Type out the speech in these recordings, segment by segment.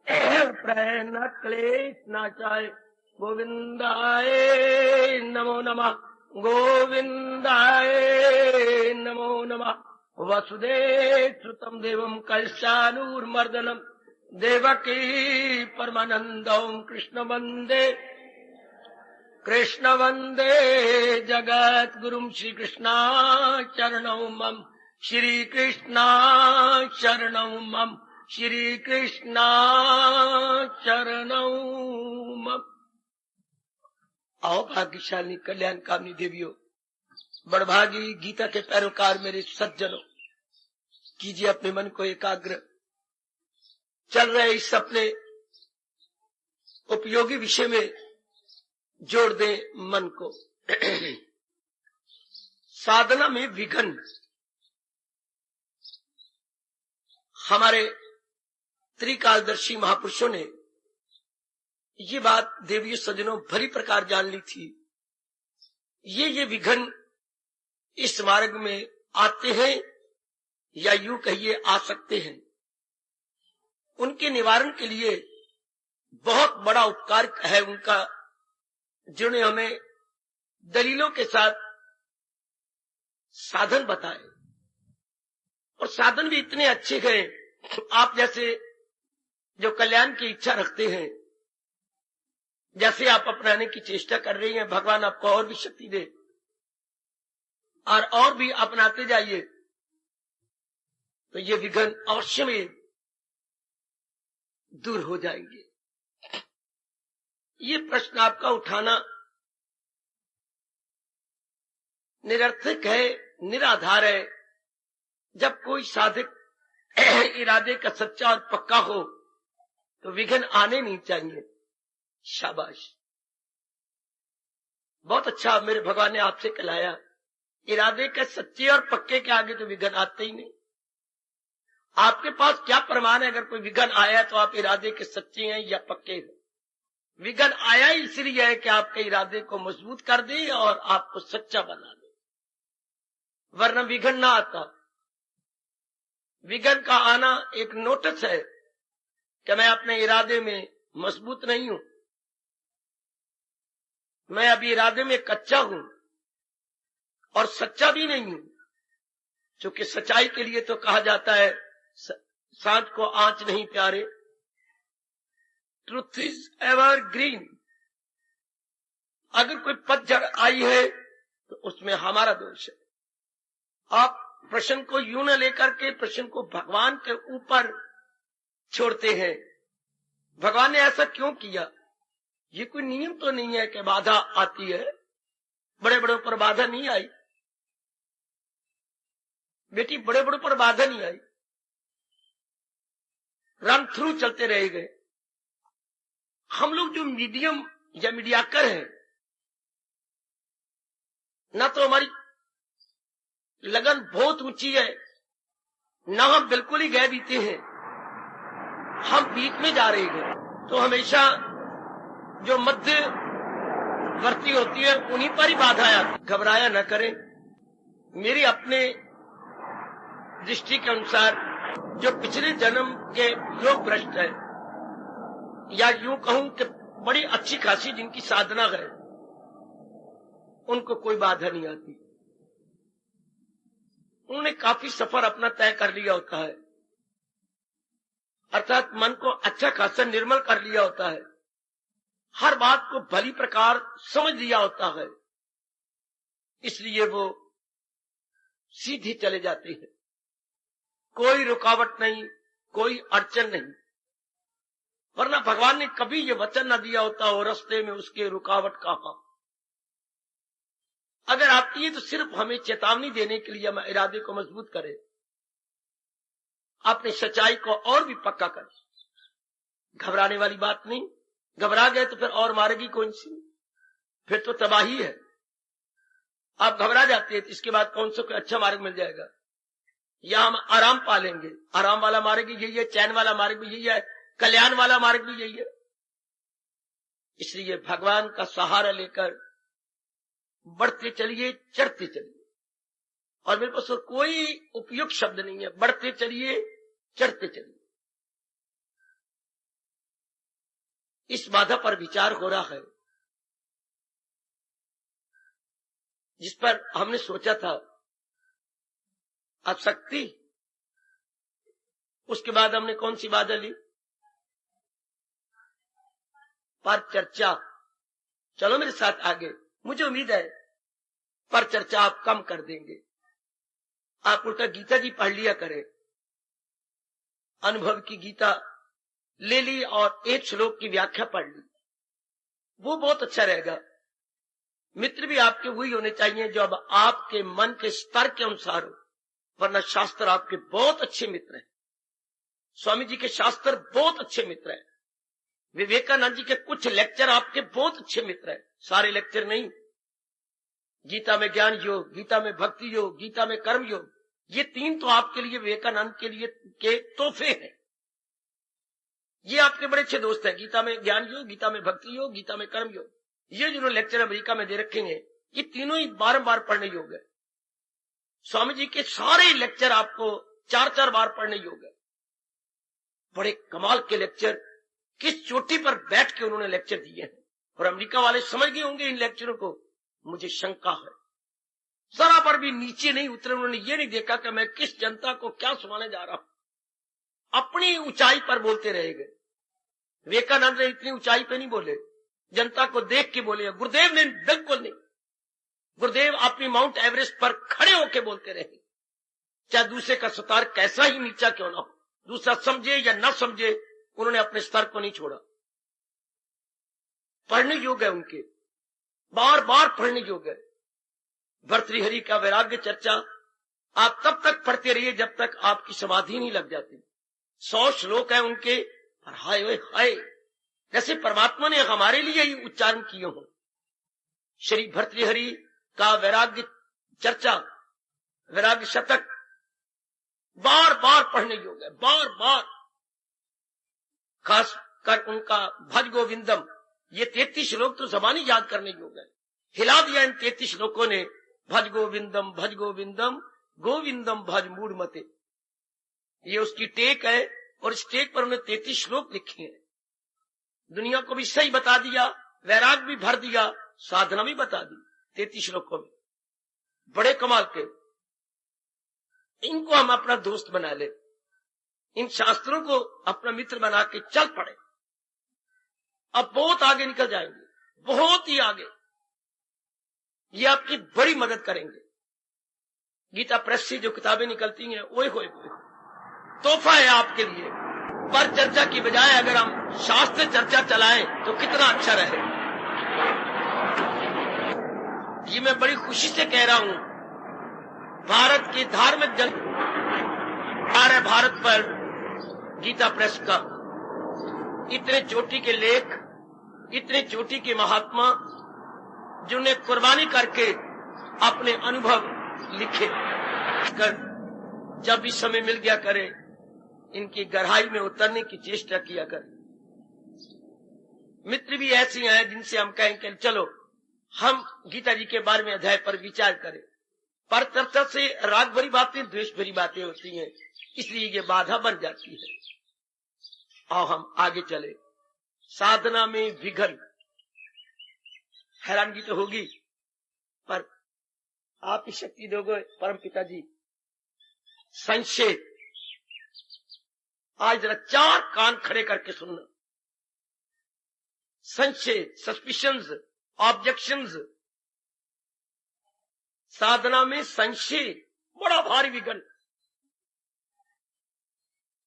प्रहन क्लेश नाशाय गोविंदाय नमो नमः, गोविंदाय नमो नमः। वसुदेव सुतम देवम कलशानूर्मर्दनम देवकी परमानंदम कृष्ण वंदे जगत गुरुम श्री कृष्णा चरणौ मम, श्री कृष्णा चरणौ मम, श्री कृष्णा चरणौ मम। आओ भाग्यशाली कल्याण कामनी देवियों, बड़भागी गीता के पैरोकार मेरे सज्जनों, कीजिए अपने मन को एकाग्र। चल रहे इस अपने उपयोगी विषय में जोड़ दे मन को। साधना में विघ्न। हमारे त्रिकालदर्शी महापुरुषों ने ये बात देवियों सज्जनों भली प्रकार जान ली थी। ये विघ्न इस मार्ग में आते हैं या यूं कहिए आ सकते हैं। उनके निवारण के लिए बहुत बड़ा उपकार है उनका, जिन्होंने हमें दलीलों के साथ साधन बताए। और साधन भी इतने अच्छे हैं, आप जैसे जो कल्याण की इच्छा रखते हैं, जैसे आप अपनाने की चेष्टा कर रही हैं, भगवान आपको और भी शक्ति दे और भी अपनाते जाइए, तो ये विघ्न अवश्य में दूर हो जाएंगे। ये प्रश्न आपका उठाना निरर्थक है, निराधार है। जब कोई साधक इरादे का सच्चा और पक्का हो तो विघ्न आने नहीं चाहिए। शाबाश, बहुत अच्छा मेरे भगवान ने आपसे कहलाया। इरादे के सच्चे और पक्के के आगे तो विघ्न आते ही नहीं। आपके पास क्या प्रमाण है अगर कोई विघ्न आया तो आप इरादे के सच्चे हैं या पक्के हैं? विघ्न आया इसलिए है कि आपके इरादे को मजबूत कर दे और आपको सच्चा बना दे, वरना विघ्न ना आता। विघ्न का आना एक नोटिस है कि मैं अपने इरादे में मजबूत नहीं हूं, मैं अभी इरादे में कच्चा हूं और सच्चा भी नहीं हूं। क्योंकि सच्चाई के लिए तो कहा जाता है सांझ को आंच नहीं प्यारे, ट्रुथ इज एवर ग्रीन। अगर कोई पतझड़ आई है तो उसमें हमारा दोष है। आप प्रश्न को यूं न लेकर के प्रश्न को भगवान के ऊपर छोड़ते हैं। भगवान ने ऐसा क्यों किया? ये कोई नियम तो नहीं है कि बाधा आती है। बड़े बड़ों पर बाधा नहीं आई बेटी, बड़े बड़ों पर बाधा नहीं आई, रन थ्रू चलते रह गए। हम लोग जो मीडियम या मीडियाकर हैं, ना तो हमारी लगन बहुत ऊंची है, ना हम बिल्कुल ही गए बीते हैं, हम बीच में जा रहे हैं। तो हमेशा जो मध्यवर्ती होती है उन्हीं पर ही बाधा आती। घबराया न करें। मेरी अपने दृष्टि के अनुसार जो पिछले जन्म के योग भ्रष्ट है, या यूं कहूं कि बड़ी अच्छी खासी जिनकी साधना है, उनको कोई बाधा नहीं आती। उन्होंने काफी सफर अपना तय कर लिया होता है, अर्थात मन को अच्छा खासा निर्मल कर लिया होता है, हर बात को भली प्रकार समझ लिया होता है, इसलिए वो सीधे चले जाते हैं। कोई रुकावट नहीं, कोई अड़चन नहीं। वरना भगवान ने कभी ये वचन न दिया होता हो रास्ते में उसके रुकावट कहां। अगर आती है तो सिर्फ हमें चेतावनी देने के लिए, हम इरादे को मजबूत करें, अपनी सच्चाई को और भी पक्का करें। घबराने वाली बात नहीं। घबरा गए तो फिर और मारेगी कौन सी? फिर तो तबाही है। आप घबरा जाते हैं तो इसके बाद कौन सा कोई अच्छा मार्ग मिल जाएगा, या हम आराम पालेंगे? आराम वाला मार्ग भी यही है, चैन वाला मार्ग भी यही है, कल्याण वाला मार्ग भी यही है। इसलिए भगवान का सहारा लेकर बढ़ते चलिए, चढ़ते चलिए। और मेरे पास कोई उपयुक्त शब्द नहीं है। बढ़ते चलिए, चढ़ते चलिए। इस बाधा पर विचार हो रहा है, जिस पर हमने सोचा था अब शक्ति। उसके बाद हमने कौन सी बाधा ली? पर चर्चा। चलो मेरे साथ आगे, मुझे उम्मीद है पर चर्चा आप कम कर देंगे। आप उल्टा गीता जी पढ़ लिया करें, अनुभव की गीता ले ली और एक श्लोक की व्याख्या पढ़ ली, वो बहुत अच्छा रहेगा। मित्र भी आपके वही होने चाहिए जो अब आपके मन के स्तर के अनुसार हो, वरना शास्त्र आपके बहुत अच्छे मित्र हैं। स्वामी जी के शास्त्र बहुत अच्छे मित्र हैं। विवेकानंद जी के कुछ लेक्चर आपके बहुत अच्छे मित्र हैं, सारे लेक्चर नहीं। गीता में ज्ञान योग, गीता में भक्ति योग, गीता में कर्म योग, ये तीन तो आपके लिए विवेकानंद के लिए के तोहफे हैं। ये आपके बड़े अच्छे दोस्त हैं। गीता में ज्ञान योग, गीता में भक्ति योग, गीता में कर्म योग, ये जिन्होंने लेक्चर अमेरिका में दे रखे हैं, ये तीनों ही बार पढ़ने योग है। स्वामी जी के सारे लेक्चर आपको 4-4 बार पढ़ने योग है। बड़े कमाल के लेक्चर, किस चोटी पर बैठ के उन्होंने लेक्चर दिए हैं, और अमेरिका वाले समझ गए होंगे इन लेक्चरों को। मुझे शंका है, जरा पर भी नीचे नहीं उतरे। उन्होंने ये नहीं देखा कि मैं किस जनता को क्या सुनाने जा रहा हूं। अपनी ऊंचाई पर बोलते रह गए। विवेकानंद ने इतनी ऊंचाई पे नहीं बोले, जनता को देख के बोले। गुरुदेव ने बिल्कुल नहीं। गुरुदेव अपनी माउंट एवरेस्ट पर खड़े होके बोलते रहे, चाहे दूसरे का स्तर कैसा ही नीचा क्यों ना हो, दूसरा समझे या ना समझे, उन्होंने अपने स्तर को नहीं छोड़ा। पढ़ने योग्य है उनके, बार पढ़ने योग्य है। भर्तृहरि का वैराग्य चर्चा आप तब तक पढ़ते रहिए जब तक आपकी समाधि नहीं लग जाती। 100 श्लोक है उनके, और हाय ओए हाय, जैसे परमात्मा ने हमारे लिए ही उच्चारण किए हो। श्री भर्तृहरि का वैराग्य चर्चा, वैराग्य शतक बार पढ़ने योग्य है, बार। खास कर उनका भज गोविंदम, ये 33 श्लोक तो जबानी याद करने योग्य है। हिला दिया इन 33 श्लोकों ने। भज गोविंदम गोविंदम भज मूढ़ मते, ये उसकी टेक है, और इस टेक पर उन्होंने 33 श्लोक लिखे हैं। दुनिया को भी सही बता दिया, वैराग भी भर दिया, साधना भी बता दी 33 श्लोकों में। बड़े कमाल के। इनको हम अपना दोस्त बना ले, इन शास्त्रों को अपना मित्र बना के चल पड़े। अब बहुत आगे निकल जाएंगे, बहुत ही आगे। ये आपकी बड़ी मदद करेंगे। गीता प्रेस से जो किताबें निकलती हैं, ओए होए तोहफा है आपके लिए। पर चर्चा की बजाय अगर हम शास्त्र चर्चा चलाएं तो कितना अच्छा रहे। ये मैं बड़ी खुशी से कह रहा हूं, भारत की धार्मिक जन सारे भारत पर गीता प्रेस का इतने चोटी के लेख, इतने चोटी के महात्मा, जिन्हें कुर्बानी करके अपने अनुभव लिखे कर, जब भी समय मिल गया करे, इनकी गहराई में उतरने की चेष्टा किया कर। मित्र भी ऐसे हैं जिनसे हम कहें कि चलो हम गीता जी के बारे में अध्याय पर विचार करें। पर चर्चा से राग भरी बातें, द्वेष भरी बातें होती हैं, इसलिए ये बाधा बन जाती है। आओ हम आगे चले। साधना में विघन, हैरानगी तो होगी, पर आप ही शक्ति दोगे परम पिता जी। संशय, आज जरा 4 कान खड़े करके सुनना। संशय, सस्पिशंस, ऑब्जेक्शंस, साधना में संशय बड़ा भारी विघन।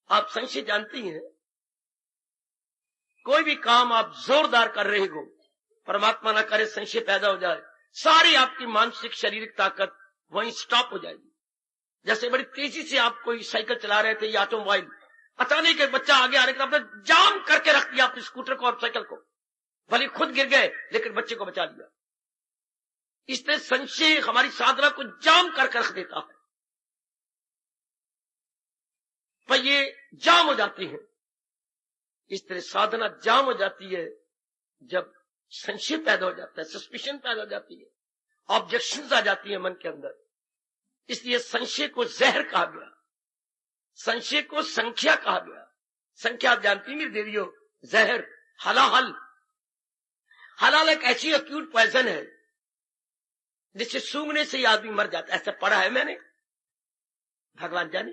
आप संशय जानती हैं, कोई भी काम आप जोरदार कर रहे हो, परमात्मा ना करे संशय पैदा हो जाए, सारी आपकी मानसिक शारीरिक ताकत वहीं स्टॉप हो जाएगी। जैसे बड़ी तेजी से आप कोई साइकिल चला रहे थे या ऑटोमोबाइल, अचानक एक बच्चा आगे आने के आपने जाम करके रख दिया अपने स्कूटर को और साइकिल को, भले खुद गिर गए लेकिन बच्चे को बचा लिया। इसलिए संशय हमारी साधना को जाम करके रख देता है, पर ये जाम हो जाती है। इस तरह साधना जाम हो जाती है जब संशय पैदा हो जाता है, सस्पिशन पैदा हो जाती है, ऑब्जेक्शंस आ जाती है मन के अंदर। इसलिए संशय को जहर कहा गया, संशय को संख्या कहा गया। संख्या आप जानती मेरी देवियों, जहर, हलाहल, हलाल एक ऐसी एक्यूट पॉइजन है जिससे सूंघने से ही आदमी मर जाता है। ऐसा पढ़ा है मैंने, भगवान जाने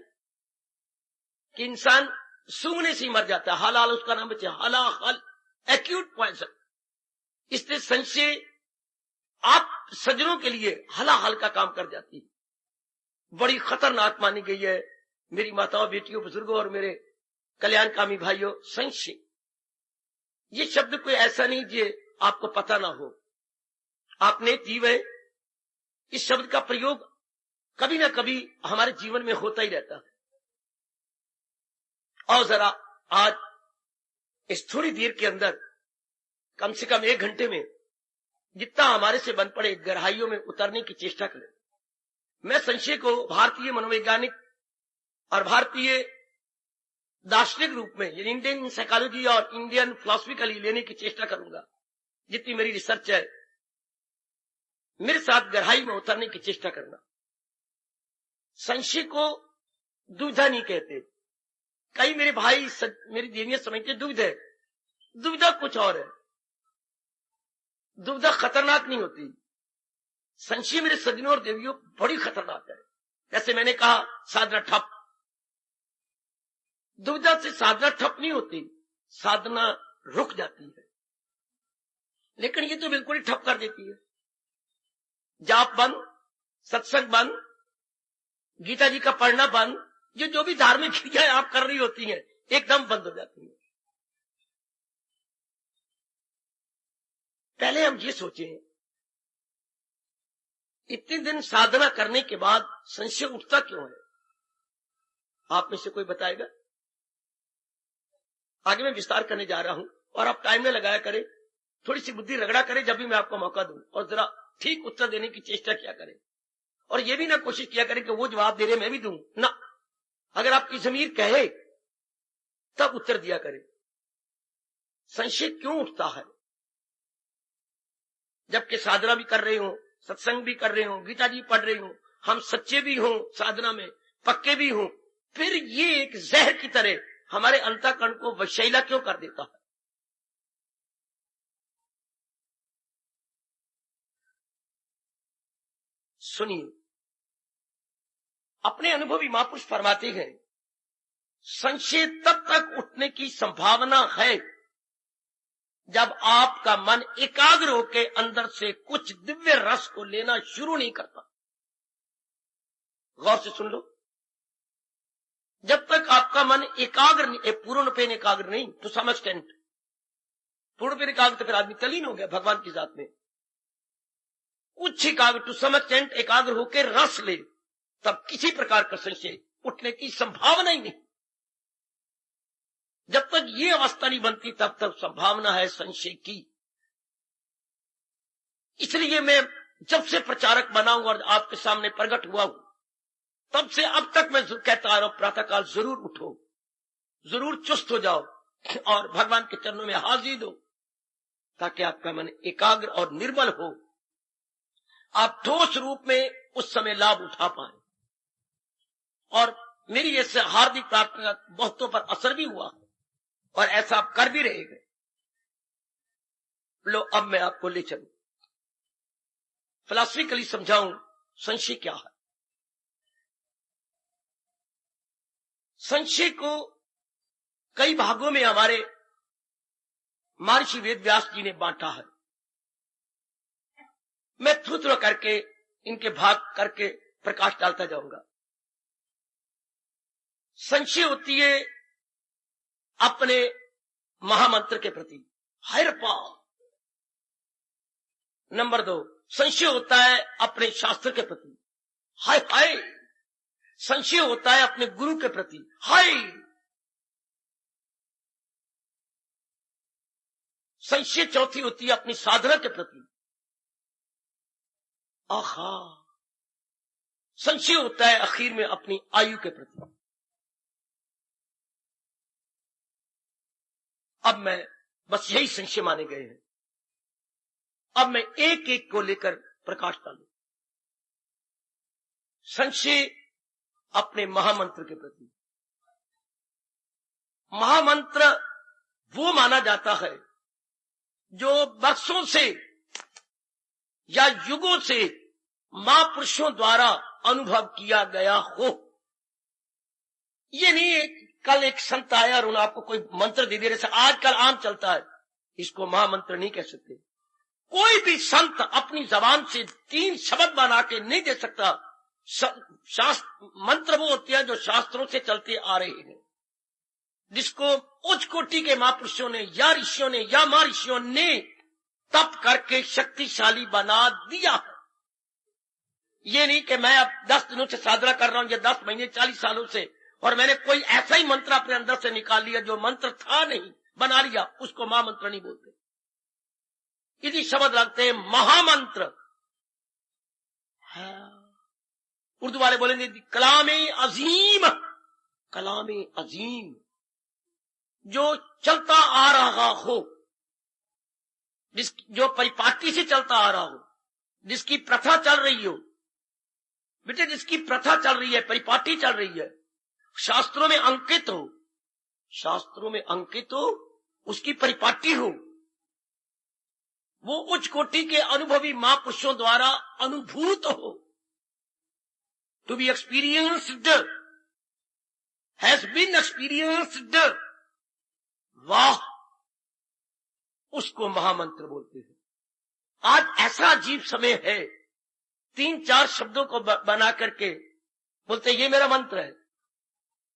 कि इंसान सूंघने से ही मर जाता है। हलाल उसका नाम बचे, हलाल एक्यूट पॉइजन। इसलिए संशय आप सज्जनों के लिए हलाहल का काम कर जाती है, बड़ी खतरनाक मानी गई है। मेरी माताओं, बेटियों, बुजुर्गों और मेरे कल्याणकामी भाइयों, संशय ये शब्द कोई ऐसा नहीं जो आपको पता ना हो। आपने जीव है, इस शब्द का प्रयोग कभी ना कभी हमारे जीवन में होता ही रहता है। और जरा आज इस थोड़ी देर के अंदर कम से कम 1 घंटे में जितना हमारे से बन पड़े गहराइयों में उतरने की चेष्टा करें। मैं संशय को भारतीय मनोवैज्ञानिक और भारतीय दार्शनिक रूप में, इंडियन साइकोलॉजी और इंडियन फिलॉसफिकली लेने की चेष्टा करूंगा। जितनी मेरी रिसर्च है, मेरे साथ गहराई में उतरने की चेष्टा करना। संशय को दुविधा नहीं कहते। कई मेरे भाई, मेरी देवियां समझते दुविधा है। दुविधा कुछ और है। दुविधा खतरनाक नहीं होती। संशय मेरे सज्जनों और देवियों बड़ी खतरनाक है। जैसे मैंने कहा, साधना ठप। दुविधा से साधना ठप नहीं होती, साधना रुक जाती है। लेकिन ये तो बिल्कुल ही ठप कर देती है। जाप बंद, सत्संग बंद, गीता जी का पढ़ना बंद, जो भी धार्मिक क्रियाएं आप कर रही होती हैं एकदम बंद हो जाती हैं। पहले हम ये सोचें, इतने दिन साधना करने के बाद संशय उठता क्यों है? आप में से कोई बताएगा? आगे मैं विस्तार करने जा रहा हूं और आप टाइम में लगाया करें, थोड़ी सी बुद्धि रगड़ा करें जब भी मैं आपको मौका दूं, और जरा ठीक उत्तर देने की चेष्टा किया करें। और ये भी ना कोशिश किया करें कि वो जवाब दे रहे मैं भी दूं ना। अगर आपकी जमीर कहे तब उत्तर दिया करें। संशय क्यों उठता है? जबकि साधना भी कर रहे हो, सत्संग भी कर रहे हो, गीता जी पढ़ रहे हो, हम सच्चे भी हो, साधना में पक्के भी हो, फिर ये एक जहर की तरह हमारे अंतःकरण को वशैला क्यों कर देता है? सुनिए, अपने अनुभवी महापुरुष फरमाते हैं, संशय तब तक उठने की संभावना है जब आपका मन एकाग्र होकर अंदर से कुछ दिव्य रस को लेना शुरू नहीं करता। गौर से सुन लो, जब तक आपका मन एकाग्र नहीं, पूर्णपेन एकाग्र नहीं, टू सम एक्सटेंट, पूर्णपेन एकाग्र तो फिर आदमी तलीन हो गया भगवान की जात में। उच्च एकाग्र, टू सम एक्सटेंट एकाग्र होकर रस ले, तब किसी प्रकार का संशय उठने की संभावना ही नहीं। जब तक ये अवस्था नहीं बनती तब तक संभावना है संशय की। इसलिए मैं जब से प्रचारक बना हूं और आपके सामने प्रकट हुआ हूं, तब से अब तक मैं कहता आ रहा हूं, प्रातःकाल जरूर उठो, जरूर चुस्त हो जाओ और भगवान के चरणों में हाजिर दो, ताकि आपका मन एकाग्र और निर्मल हो, आप ठोस रूप में उस समय लाभ उठा पाए। और मेरी ऐसे हार्दिक प्रार्थना बहुतों पर असर भी हुआ और ऐसा आप कर भी रहेंगे। लो, अब मैं आपको ले चलूं, फिलॉसफिकली समझाऊं संशय क्या है। संशय को कई भागों में हमारे महर्षि वेदव्यास जी ने बांटा है। मैं थोड़ा करके इनके भाग करके प्रकाश डालता जाऊंगा। संशय होती है अपने महामंत्र के प्रति, हायर पावर। नंबर 2, संशय होता है अपने शास्त्र के प्रति, हाय हाय। संशय होता है अपने गुरु के प्रति, हाय। संशय चौथी होती है अपनी साधना के प्रति, आहा। संशय होता है आखिर में अपनी आयु के प्रति। अब मैं बस यही संशय माने गए हैं। अब मैं एक एक को लेकर प्रकाश डालूं। संशय अपने महामंत्र के प्रति। महामंत्र वो माना जाता है जो वर्षों से या युगों से महापुरुषों द्वारा अनुभव किया गया हो। ये नहीं कल एक संत आया और उन्होंने आपको कोई मंत्र दे दिया, जैसे आजकल आम चलता है, इसको महामंत्र नहीं कह सकते। कोई भी संत अपनी जबान से 3 शब्द बना के नहीं दे सकता। शास्त्र मंत्र वो होते हैं जो शास्त्रों से चलते आ रहे हैं, जिसको उच्च कोटि के महापुरुषों ने या ऋषियों ने या महर्षियों ने तप करके शक्तिशाली बना दिया है। ये नहीं कि मैं अब 10 दिनों से साधना कर रहा हूं या 10 महीने 40 सालों से और मैंने कोई ऐसा ही मंत्र अपने अंदर से निकाल लिया जो मंत्र था नहीं, बना लिया, उसको महामंत्र नहीं बोलते। यदि शब्द लगते हैं महामंत्र। उर्दू वाले बोलेंगे कलामे अजीम, कलामे अजीम, जो चलता आ रहा हो, जो परिपाटी से चलता आ रहा हो, जिसकी प्रथा चल रही हो। बेटे जिसकी प्रथा चल रही है, परिपाटी चल रही है, शास्त्रों में अंकित हो, शास्त्रों में अंकित हो, उसकी परिपाटी हो, वो उच्च कोटि के अनुभवी महापुरुषों द्वारा अनुभूत हो, to be experienced, has been experienced, वाह, उसको महामंत्र बोलते हैं। आज ऐसा अजीब समय है, 3-4 शब्दों को बना करके बोलते ये मेरा मंत्र है,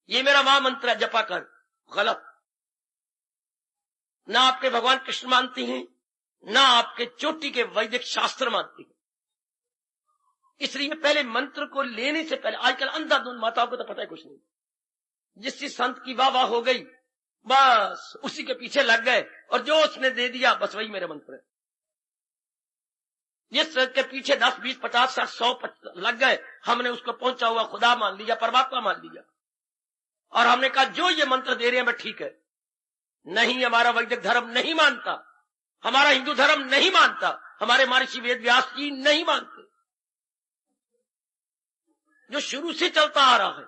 ये मेरा महामंत्र है, जपा कर। गलत। ना आपके भगवान कृष्ण मानती हैं, ना आपके चोटी के वैदिक शास्त्र मानती हैं। इसलिए पहले मंत्र को लेने से पहले, आजकल अंधाधुंध माताओं को तो पता है कुछ नहीं, जिससे संत की वाह वाह हो गई बस उसी के पीछे लग गए और जो उसने दे दिया बस वही मेरा मंत्र है। जिस के पीछे 10, 20, 50, 60, 100 लग गए, हमने उसको पहुंचा हुआ खुदा मान लिया, परमात्मा मान लिया, और हमने कहा जो ये मंत्र दे रहे हैं मैं ठीक है। नहीं, हमारा वैदिक धर्म नहीं मानता, हमारा हिंदू धर्म नहीं मानता, हमारे महर्षि वेद व्यास जी नहीं मानते, जो शुरू से चलता आ रहा है।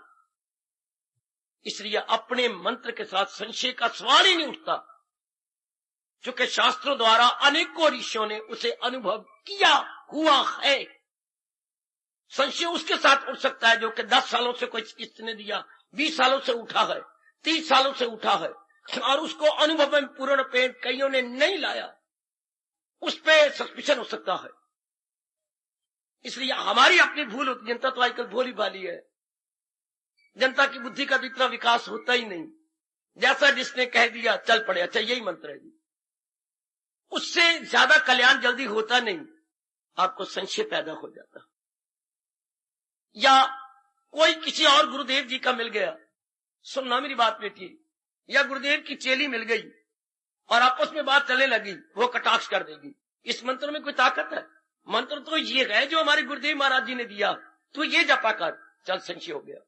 इसलिए अपने मंत्र के साथ संशय का सवाल ही नहीं उठता, क्योंकि शास्त्रों द्वारा अनेकों ऋषियों ने उसे अनुभव किया हुआ है। संशय उसके साथ उठ सकता है जो कि 10 सालों से कोई किसने दिया, 20 सालों से उठा है, 30 सालों से उठा है, और उसको अनुभव में पूर्ण पेट कईयों ने नहीं लाया, उस पर सस्पिशन हो सकता है। इसलिए हमारी अपनी भूल होती। जनता तो आजकल भोली भाली है, जनता की बुद्धि का भी इतना विकास होता ही नहीं। जैसा जिसने कह दिया चल पड़े, अच्छा यही मंत्र है जी, उससे ज्यादा कल्याण जल्दी होता नहीं, आपको संशय पैदा हो जाता। या कोई किसी और गुरुदेव जी का मिल गया, सुनना मेरी बात बेटी, या गुरुदेव की चेली मिल गई और आपस में बात चलने लगी, वो कटाक्ष कर देगी। इस मंत्र में कोई ताकत है? मंत्र तो ये है जो हमारे गुरुदेव महाराज जी ने दिया, तू ये जपा कर, चल संशय हो गया।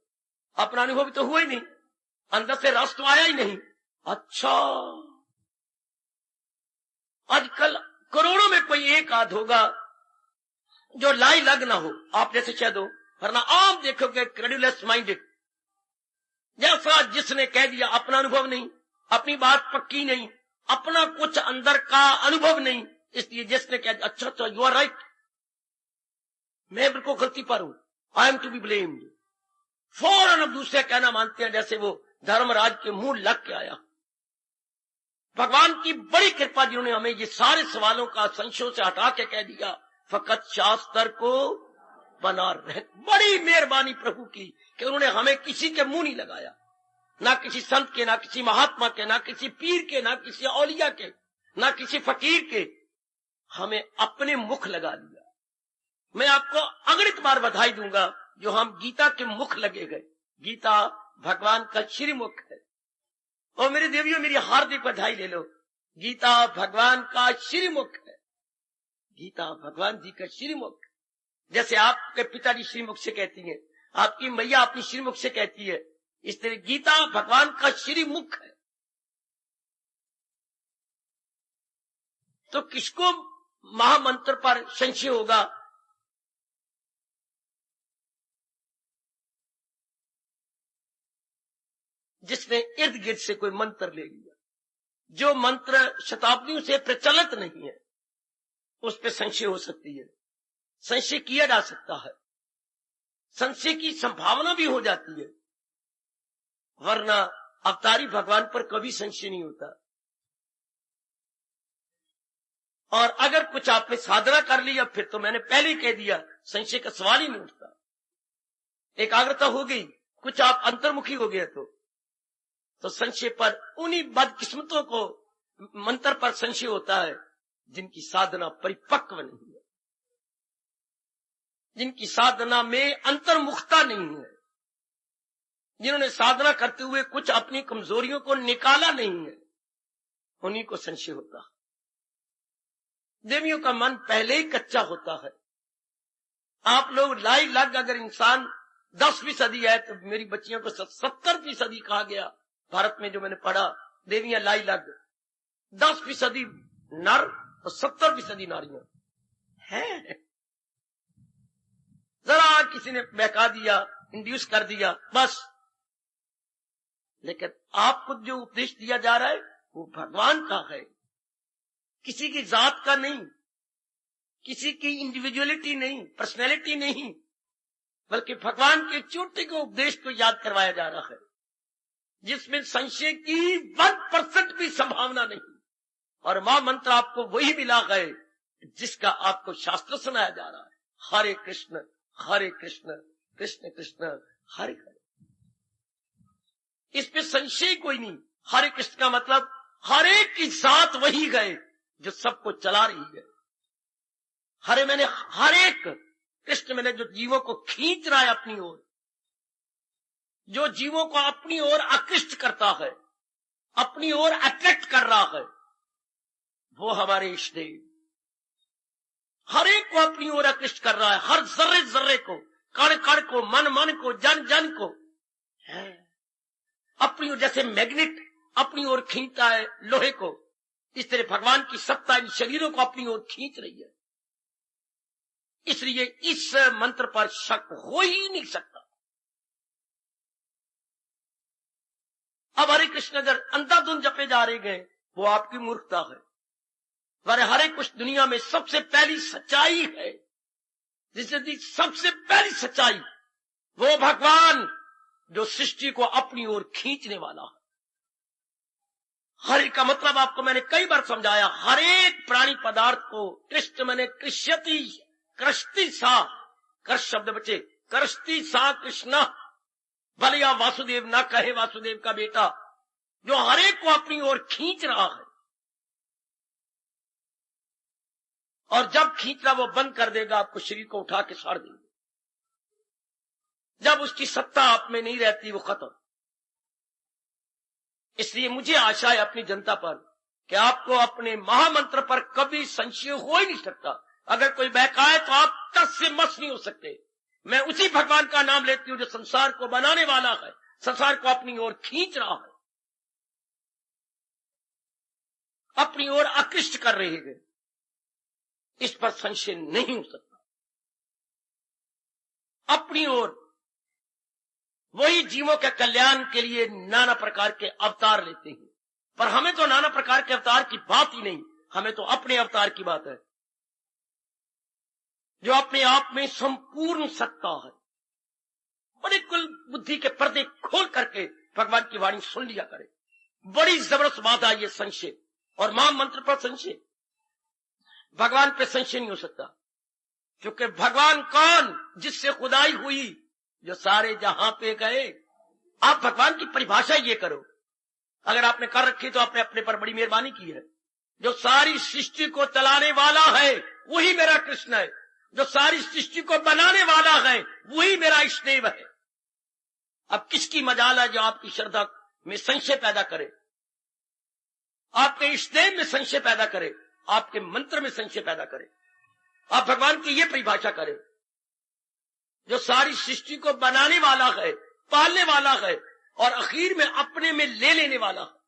अपना अनुभव तो हुआ ही नहीं, अंदर से रस तो आया ही नहीं। अच्छा, आजकल करोड़ों में कोई एक आध होगा जो लाई लग ना हो, आप जैसे शायद हो, वरना आम देखोगे क्रेडुलस माइंडेड, जैसा जिसने कह दिया, अपना अनुभव नहीं, अपनी बात पक्की नहीं, अपना कुछ अंदर का अनुभव नहीं, इसलिए जिसने कह दिया अच्छा तो यू आर राइट, मैं बिल्कुल गलती पर हूं, I am to be blamed, फौरन अब दूसरे कहना मानते हैं जैसे वो धर्मराज के मुंह लग के आया। भगवान की बड़ी कृपा जिन्होंने हमें ये सारे सवालों का संशयों से हटा के कह दिया, फकत शास्त्र को बना रहे। बड़ी मेहरबानी प्रभु की कि उन्होंने हमें किसी के मुंह नहीं लगाया, ना किसी संत के, ना किसी महात्मा के, ना किसी पीर के, ना किसी औलिया के, ना किसी फकीर के, हमें अपने मुख लगा लिया। मैं आपको अगणित बार बधाई दूंगा जो हम गीता के मुख लगे गए। गीता भगवान का श्रीमुख है, और मेरे देवियों मेरी हार्दिक बधाई ले लो, गीता भगवान का श्रीमुख है, गीता भगवान जी का श्रीमुख। जैसे आपके पिताजी श्रीमुख से कहती हैं, आपकी मैया अपनी श्रीमुख से कहती है, इस तरह गीता भगवान का श्रीमुख है। तो किसको महामंत्र पर संशय होगा? जिसने इर्द गिर्द से कोई मंत्र ले लिया, जो मंत्र शताब्दियों से प्रचलित नहीं है, उस पर संशय हो सकती है, संशय किया जा सकता है, संशय की संभावना भी हो जाती है, वरना अवतारी भगवान पर कभी संशय नहीं होता। और अगर कुछ आपने साधना कर लिया, फिर तो मैंने पहले ही कह दिया, संशय का सवाल ही नहीं उठता। एकाग्रता हो गई, कुछ आप अंतर्मुखी हो गए तो संशय पर, उन्हीं बदकिस्मतों को मंत्र पर संशय होता है जिनकी साधना परिपक्व नहीं है, जिनकी साधना में अंतर्मुखता नहीं है, जिन्होंने साधना करते हुए कुछ अपनी कमजोरियों को निकाला नहीं है, उन्हीं को संशय होता है। देवियों का मन पहले ही कच्चा होता है। आप लोग लाई लग, अगर इंसान 10% है तो मेरी बच्चियों को 70% कहा गया भारत में, जो मैंने पढ़ा, देवियां लाई लग 10% नर और 70% नारियां हैं। जरा किसी ने बहका दिया, इंड्यूस कर दिया, बस। लेकिन आपको जो उपदेश दिया जा रहा है वो भगवान का है, किसी की जात का नहीं, किसी की इंडिविजुअलिटी नहीं, पर्सनैलिटी नहीं, बल्कि भगवान के छोटे के उपदेश को याद करवाया जा रहा है, जिसमें संशय की 1% भी संभावना नहीं। और महामंत्र आपको वही मिला है जिसका आपको शास्त्र सुनाया जा रहा है, हरे कृष्ण कृष्ण कृष्ण हरे हरे। इस पे संशय कोई नहीं। हरे कृष्ण का मतलब हर एक की साथ वही गए जो सबको चला रही है। हरे मैंने हर एक, कृष्ण मैंने जो जीवों को खींच रहा है अपनी ओर, जो जीवों को अपनी ओर आकृष्ट करता है, अपनी ओर अट्रैक्ट कर रहा है, वो हमारे इष्ट देव। हर एक को अपनी ओर आकृष्ट कर रहा है, हर जर्रे जर्रे को, कण कण को, मन मन को, जन जन को है अपनी ओर। जैसे मैग्नेट अपनी ओर खींचता है लोहे को, इस तरह भगवान की सत्ता इन शरीरों को अपनी ओर खींच रही है। इसलिए इस मंत्र पर शक हो ही नहीं सकता। अब हरे कृष्ण अगर अंधाधुंध जपे जा रहे गए, वो आपकी मूर्खता है। पर हरे कृष्ण दुनिया में सबसे पहली सच्चाई है, जिसे दी सबसे पहली सच्चाई, वो भगवान जो सृष्टि को अपनी ओर खींचने वाला है। हरि का मतलब आपको मैंने कई बार समझाया, हर एक प्राणी पदार्थ को कृष्ण मैंने कृष्यति, कृष्टि सा, कृष्ण शब्द बचे, कृष्टि सा कृष्ण, भले या वासुदेव ना कहे वासुदेव का बेटा, जो हर एक को अपनी ओर खींच रहा है। और जब खींचना वो बंद कर देगा, आपको शरीर को उठा के साड़ देगा। जब उसकी सत्ता आप में नहीं रहती, वो खत्म। इसलिए मुझे आशा है अपनी जनता पर कि आपको अपने महामंत्र पर कभी संशय हो ही नहीं सकता। अगर कोई बहकाए तो आप टस से मस नहीं हो सकते। मैं उसी भगवान का नाम लेती हूं जो संसार को बनाने वाला है, संसार को अपनी ओर खींच रहा है, अपनी ओर आकृष्ट कर रहे हैं। इस पर संशय नहीं हो सकता। अपनी ओर वही जीवों के कल्याण के लिए नाना प्रकार के अवतार लेते हैं, पर हमें तो नाना प्रकार के अवतार की बात ही नहीं, हमें तो अपने अवतार की बात है, जो अपने आप में संपूर्ण सत्ता है। बड़े कुल बुद्धि के पर्दे खोल करके भगवान की वाणी सुन लिया करे। बड़ी जबरदस्त बात आई ये संशय और महामंत्र पर संशय। भगवान पे संशय नहीं हो सकता, क्योंकि भगवान कौन? जिससे खुदाई हुई, जो सारे जहां पे गए। आप भगवान की परिभाषा ये करो, अगर आपने कर रखी तो आपने अपने पर बड़ी मेहरबानी की है। जो सारी सृष्टि को चलाने वाला है वही मेरा कृष्ण है, जो सारी सृष्टि को बनाने वाला है वही मेरा इष्टदेव है। अब किसकी मजाल है जो आपकी श्रद्धा में संशय पैदा करे, आपके इष्टदेव में संशय पैदा करे, आपके मंत्र में संशय पैदा करे। आप भगवान की ये परिभाषा करें, जो सारी सृष्टि को बनाने वाला है, पालने वाला है और आखिर में अपने में ले लेने वाला है।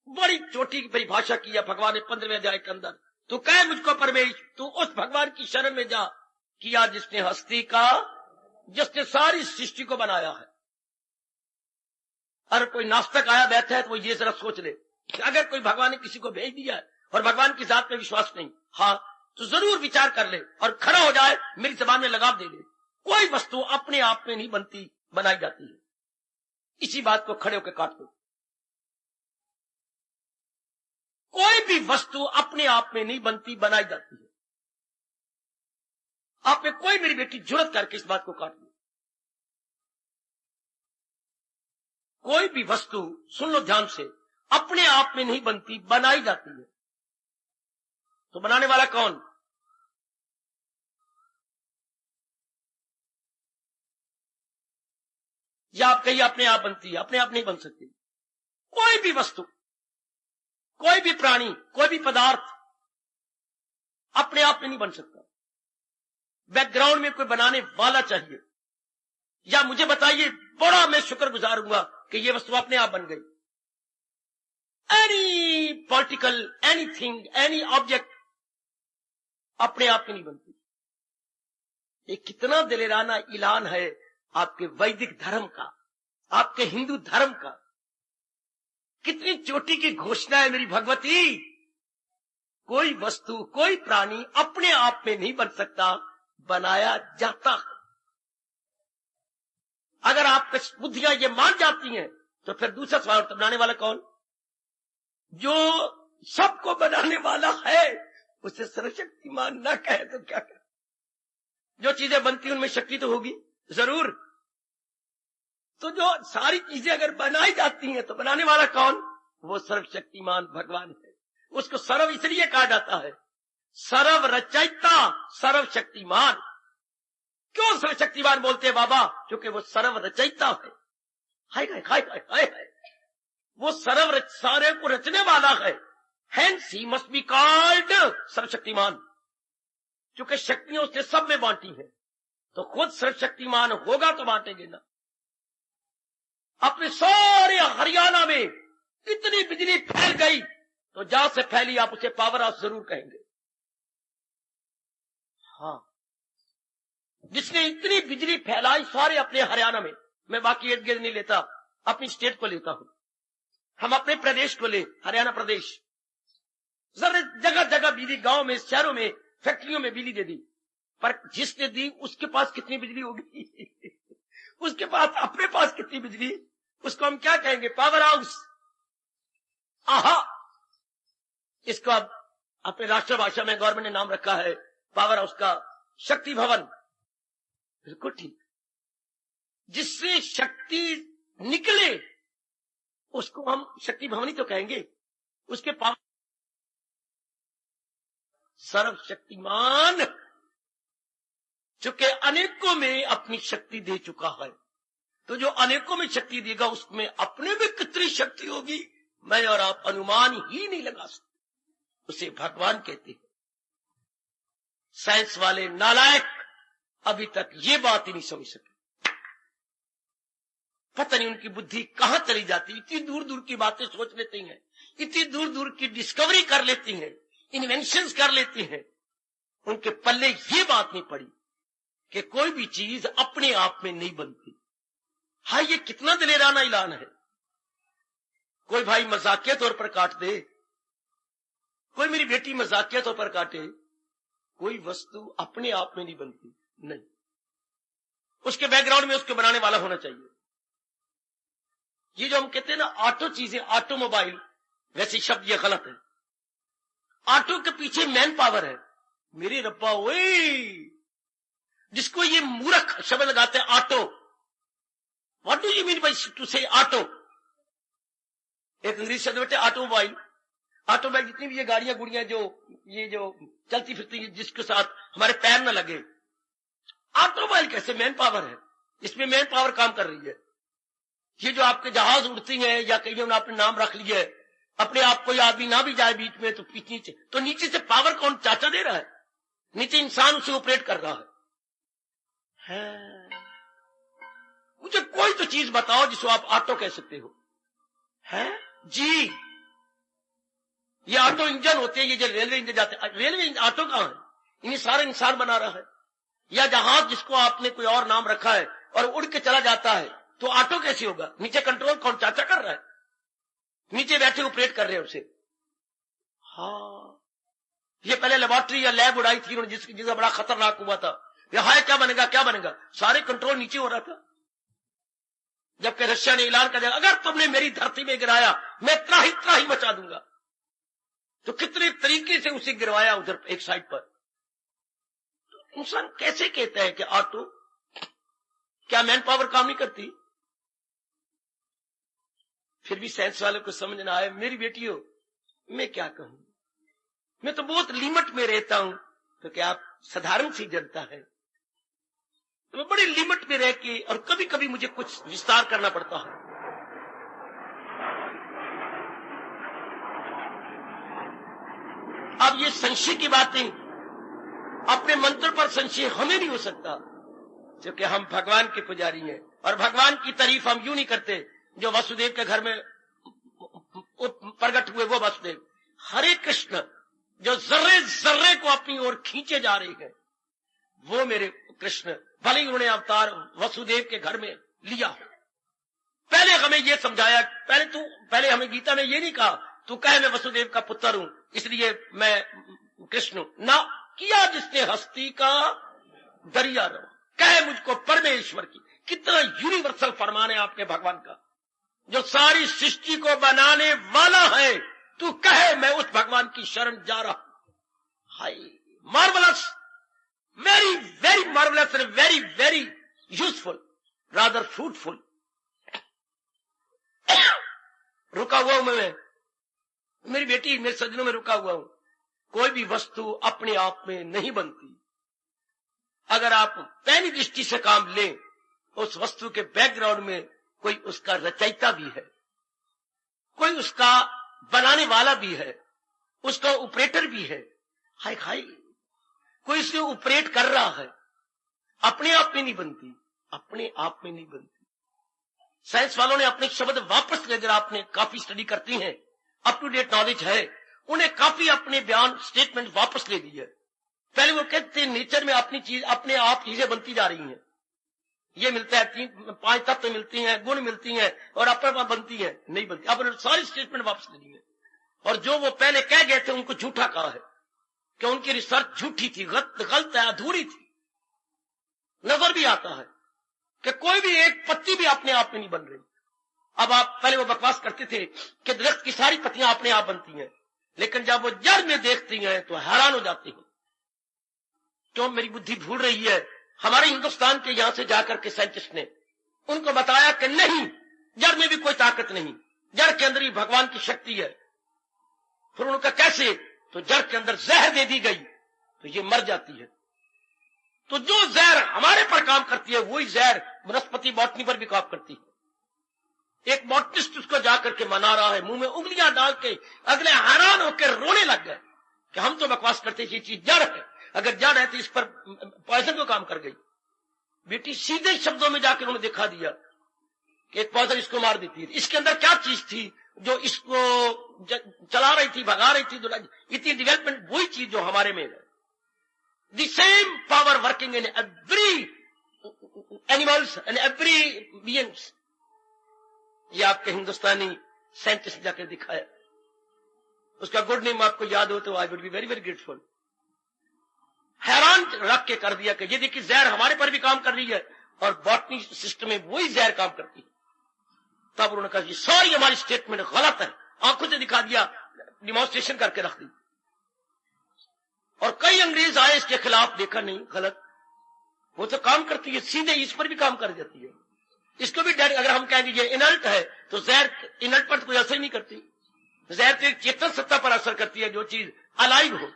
बड़ी चोटी की परिभाषा किया भगवान ने 15वें अध्याय के अंदर। तू कह मुझको परमेश, तू उस भगवान की शरण में जा किया जिसने हस्ती का, जिसने सारी सृष्टि को बनाया है। अगर कोई नास्तिक आया बैठा है तो वो ये जरा सोच ले, अगर कोई भगवान ने किसी को भेज दिया है और भगवान की जात में विश्वास नहीं, हाँ, तो जरूर विचार कर ले और खड़ा हो जाए, मेरी जबान में लगाम दे दे। कोई वस्तु अपने आप में नहीं बनती, बनाई जाती है। इसी बात को खड़े होकर काट दो। कोई भी वस्तु अपने आप में नहीं बनती, बनाई जाती है। आप में कोई मेरी बेटी जुर्रत करके इस बात को काट दो। कोई भी वस्तु, सुन लो ध्यान से, अपने आप में नहीं बनती, बनाई जाती है। तो बनाने वाला कौन? या आप कहिए अपने आप बनती है, अपने आप नहीं बन सकती। कोई भी वस्तु, कोई भी प्राणी, कोई भी पदार्थ अपने आप में नहीं बन सकता। बैकग्राउंड में कोई बनाने वाला चाहिए। या मुझे बताइए, बड़ा मैं शुक्रगुजार हूंगा कि ये वस्तु अपने आप बन गई। Any particle, anything, any object अपने आप में नहीं बनती। ये कितना दिलेराना ऐलान है आपके वैदिक धर्म का, आपके हिंदू धर्म का। कितनी चोटी की घोषणा है मेरी भगवती। कोई वस्तु, कोई प्राणी अपने आप में नहीं बन सकता, बनाया जाता है। अगर आपकी बुद्धियां ये मान जाती हैं तो फिर दूसरा सवाल, तो बनाने वाला कौन? जो सबको बनाने वाला है उसे सर्वशक्तिमान ना कहे तो क्या कहे? जो चीजें बनती उनमें शक्ति तो होगी जरूर। तो जो सारी चीजें अगर बनाई जाती हैं तो बनाने वाला कौन? वो सर्वशक्तिमान भगवान है। उसको सर्व इसलिए कहा जाता है, सर्व रचयिता सर्वशक्तिमान। क्यों सर्वशक्तिमान बोलते हैं बाबा? क्योंकि वो सर्व रचयिता है। हाय हाय हाय हाय हाय हाय, वो सारे को रचने वाला है। Hence he must be called सर्वशक्तिमान। क्योंकि शक्तियां उसने सब में बांटी है, तो खुद सर्वशक्तिमान होगा तो बांटेंगे ना। अपने सारे हरियाणा में इतनी बिजली फैल गई तो जहां से फैली आप उसे पावर हाउस जरूर कहेंगे। हाँ, जिसने इतनी बिजली फैलाई सारे अपने हरियाणा में, मैं बाकी इर्द गिर्द नहीं लेता, अपनी स्टेट को लेता हूं। हम अपने प्रदेश को ले, हरियाणा प्रदेश, जगह जगह बिजली, गांव में, शहरों में, फैक्ट्रियों में बिजली दे दी। पर जिसने दी उसके पास कितनी बिजली होगी? उसके पास, अपने पास कितनी बिजली? उसको हम क्या कहेंगे? Power house. आहा, इसको अब अपने राष्ट्रभाषा में गवर्नमेंट ने नाम रखा है पावर हाउस का, शक्ति भवन। बिल्कुल ठीक। जिससे शक्ति निकले उसको हम शक्ति भवन ही तो कहेंगे। उसके पास सर्वशक्तिमान, चूंकि अनेकों में अपनी शक्ति दे चुका है, तो जो अनेकों में शक्ति देगा उसमें अपने में कितनी शक्ति होगी मैं और आप अनुमान ही नहीं लगा सकते। उसे भगवान कहते हैं। साइंस वाले नालायक अभी तक ये बात ही नहीं समझ सके। पता नहीं उनकी बुद्धि कहां चली जाती, इतनी दूर दूर की बातें सोच लेती हैं, इतनी दूर दूर की डिस्कवरी कर लेती हैं, इन्वेंशंस कर लेती हैं। उनके पल्ले ये बात नहीं पड़ी कि कोई भी चीज अपने आप में नहीं बनती। हाँ, ये कितना दिलेराना ऐलान है। कोई भाई मजाकिया तौर पर काट दे, कोई मेरी बेटी मजाकिया तौर पर काटे, कोई वस्तु अपने आप में नहीं बनती, नहीं। उसके बैकग्राउंड में उसके बनाने वाला होना चाहिए। ये जो हम कहते हैं ना ऑटो चीजें, ऑटोमोबाइल, वैसे शब्द ये गलत है। ऑटो के पीछे मैन पावर है। मेरे रब्बा ओए, जिसको ये मूर्ख शब्द लगाते हैं auto, what do you mean by two से ऑटो? एक अंग्रेजी शब्द बेटे ऑटोमोबाइल। ऑटोमोबाइल जितनी भी ये गाड़ियां गुड़ियां जो चलती फिरती है, जिसके साथ हमारे पैर न लगे, ऑटोमोबाइल कैसे? मैन पावर है, इसमें मैन पावर काम कर रही है। ये जो आपके जहाज उड़ती हैं या कहीं उन्होंने अपने नाम रख लिए, अपने आप कोई आदमी ना भी जाए बीच में तो नीचे, तो नीचे से पावर कौन? चाचा दे रहा है। नीचे इंसान उसे ऑपरेट कर रहा है। मुझे कोई तो चीज बताओ जिसको आप ऑटो कह सकते हो। है जी, ये ऑटो इंजन होते हैं, ये जो रेलवे इंजन जाते हैं, रेलवे ऑटो कहां है? इन्हें सारा इंसान बना रहा है। या जहाज जिसको आपने कोई और नाम रखा है और उड़ के चला जाता है, तो ऑटो कैसे होगा? नीचे कंट्रोल कौन? चाचा कर रहा है। नीचे बैठे ऑपरेट कर रहे हैं उसे। हाँ, ये पहले लेबोरेटरी या लैब उड़ाई थी उन्होंने, जिसका बड़ा खतरनाक हुआ था। हाय क्या बनेगा क्या बनेगा, सारे कंट्रोल नीचे हो रहा था। जबकि रशिया ने ऐलान कर दिया अगर तुमने मेरी धरती में गिराया मैं इतना ही मचा दूंगा। तो कितने तरीके से उसे गिरवाया उधर एक साइड पर। तो इंसान कैसे कहता है कि ऑटो, क्या मैन पावर काम नहीं करती? फिर भी साइंस वालों को समझ ना आए। मेरी बेटियों, मैं क्या कहूं, मैं तो बहुत लिमिट में रहता हूं। तो क्या आप साधारण सी जनता है, तो मैं बड़ी लिमिट में रह के, और कभी कभी मुझे कुछ विस्तार करना पड़ता है। अब ये संशय की बातें, अपने मंत्र पर संशय हमें नहीं हो सकता, क्योंकि हम भगवान के पुजारी हैं। और भगवान की तारीफ हम यूं नहीं करते जो वसुदेव के घर में प्रकट हुए वो वसुदेव। हरे कृष्ण जो जर्रे जर्रे को अपनी ओर खींचे जा रहे हैं, वो मेरे कृष्ण। भले ही उन्होंने अवतार वसुदेव के घर में लिया। पहले हमें ये समझाया, पहले हमें गीता में ये नहीं कहा तू कहे मैं वसुदेव का पुत्र हूं इसलिए मैं कृष्ण हूं। ना किया जिसने हस्ती का दरिया रो, कहे मुझको परमेश्वर की। कितना यूनिवर्सल फरमान है आपके भगवान का, जो सारी सृष्टि को बनाने वाला है। तू कहे मैं उस भगवान की शरण जा रहा हूं। Hi marvellous, very very marvellous and very very useful, rather fruitful. रुका हुआ हूं मैं, मेरी बेटी, मेरे सज्जनों में रुका हुआ हूं। कोई भी वस्तु अपने आप में नहीं बनती। अगर आप पहली दृष्टि से काम लें, उस वस्तु के बैकग्राउंड में कोई उसका रचयिता भी है, कोई उसका बनाने वाला भी है, उसका ऑपरेटर भी है। हाय हाय, कोई इसे ऑपरेट कर रहा है। अपने आप में नहीं बनती, अपने आप में नहीं बनती। साइंस वालों ने अपने शब्द वापस ले, अगर आपने काफी स्टडी करती हैं, अप टू डेट नॉलेज है, उन्हें काफी अपने बयान स्टेटमेंट वापस ले दी है। पहले वो कहते हैं नेचर में अपनी चीज अपने आप चीजें बनती जा रही हैं। ये मिलता है, 3-5 तत्व मिलती हैं, गुण मिलती हैं, और अपने आप बनती है, नहीं बनती। अब उन्होंने सारी स्टेटमेंट वापस ले दी है। और जो वो पहले कह गए थे उनको झूठा कहा है कि उनकी रिसर्च झूठी थी, गलत है, अधूरी थी। नजर भी आता है कि कोई भी एक पत्ती भी अपने आप में नहीं बन रही। अब आप पहले वो बकवास करते थे कि दरख्त की सारी पत्तियां अपने आप बनती हैं, लेकिन जब वो जड़ में देखती हैं तो हैरान हो जाती हैं। क्यों मेरी बुद्धि भूल रही है? हमारे हिंदुस्तान के यहां से जाकर के साइंटिस्ट ने उनको बताया कि नहीं, जड़ में भी कोई ताकत नहीं, जड़ के अंदर ही भगवान की शक्ति है। फिर उनका कैसे? तो जड़ के अंदर जहर दे दी गई तो ये मर जाती है। तो जो जहर हमारे पर काम करती है वही जहर वनस्पति बॉटनी पर भी काम करती है। एक बॉटनिस्ट उसको जाकर के मना रहा है, मुंह में उंगलियां डाल के, अगले हैरान होकर रोने लग गए कि हम तो बकवास करते ये चीज जड़ है, अगर जड़ है तो इस पर पॉइजन को काम कर गई। बेटी सीधे शब्दों में जाकर उन्होंने दिखा दिया कि एक पौधा इसको मार देती है। इसके अंदर क्या चीज थी जो इसको चला रही थी, भगा रही थी, इतनी डेवलपमेंट वही चीज जो हमारे में है। The same power working in every animals and every beings. ये आपके हिंदुस्तानी साइंटिस्ट जाकर दिखाया। उसका गुड नेम आपको याद हो तो I would be very very grateful. हैरान रख के कर दिया कि ये देखिए जहर हमारे पर भी काम कर रही है और बॉटनी सिस्टम में वही जहर काम करती है। तब उन्होंने कहा ये सारी हमारी स्टेटमेंट गलत है, आंखों से दिखा दिया, डिमॉन्स्ट्रेशन करके रख दी। और कई अंग्रेज आए इसके खिलाफ, देखा नहीं गलत, वो तो काम करती है, सीधे इस पर भी काम कर जाती है। इसको भी डर, अगर हम कहेंगे ये इनल्ट है तो जहर इनल्ट पर तो कोई असर नहीं करती। जहर तो एक चेतन सत्ता पर असर करती है, जो चीज अलाइव हो।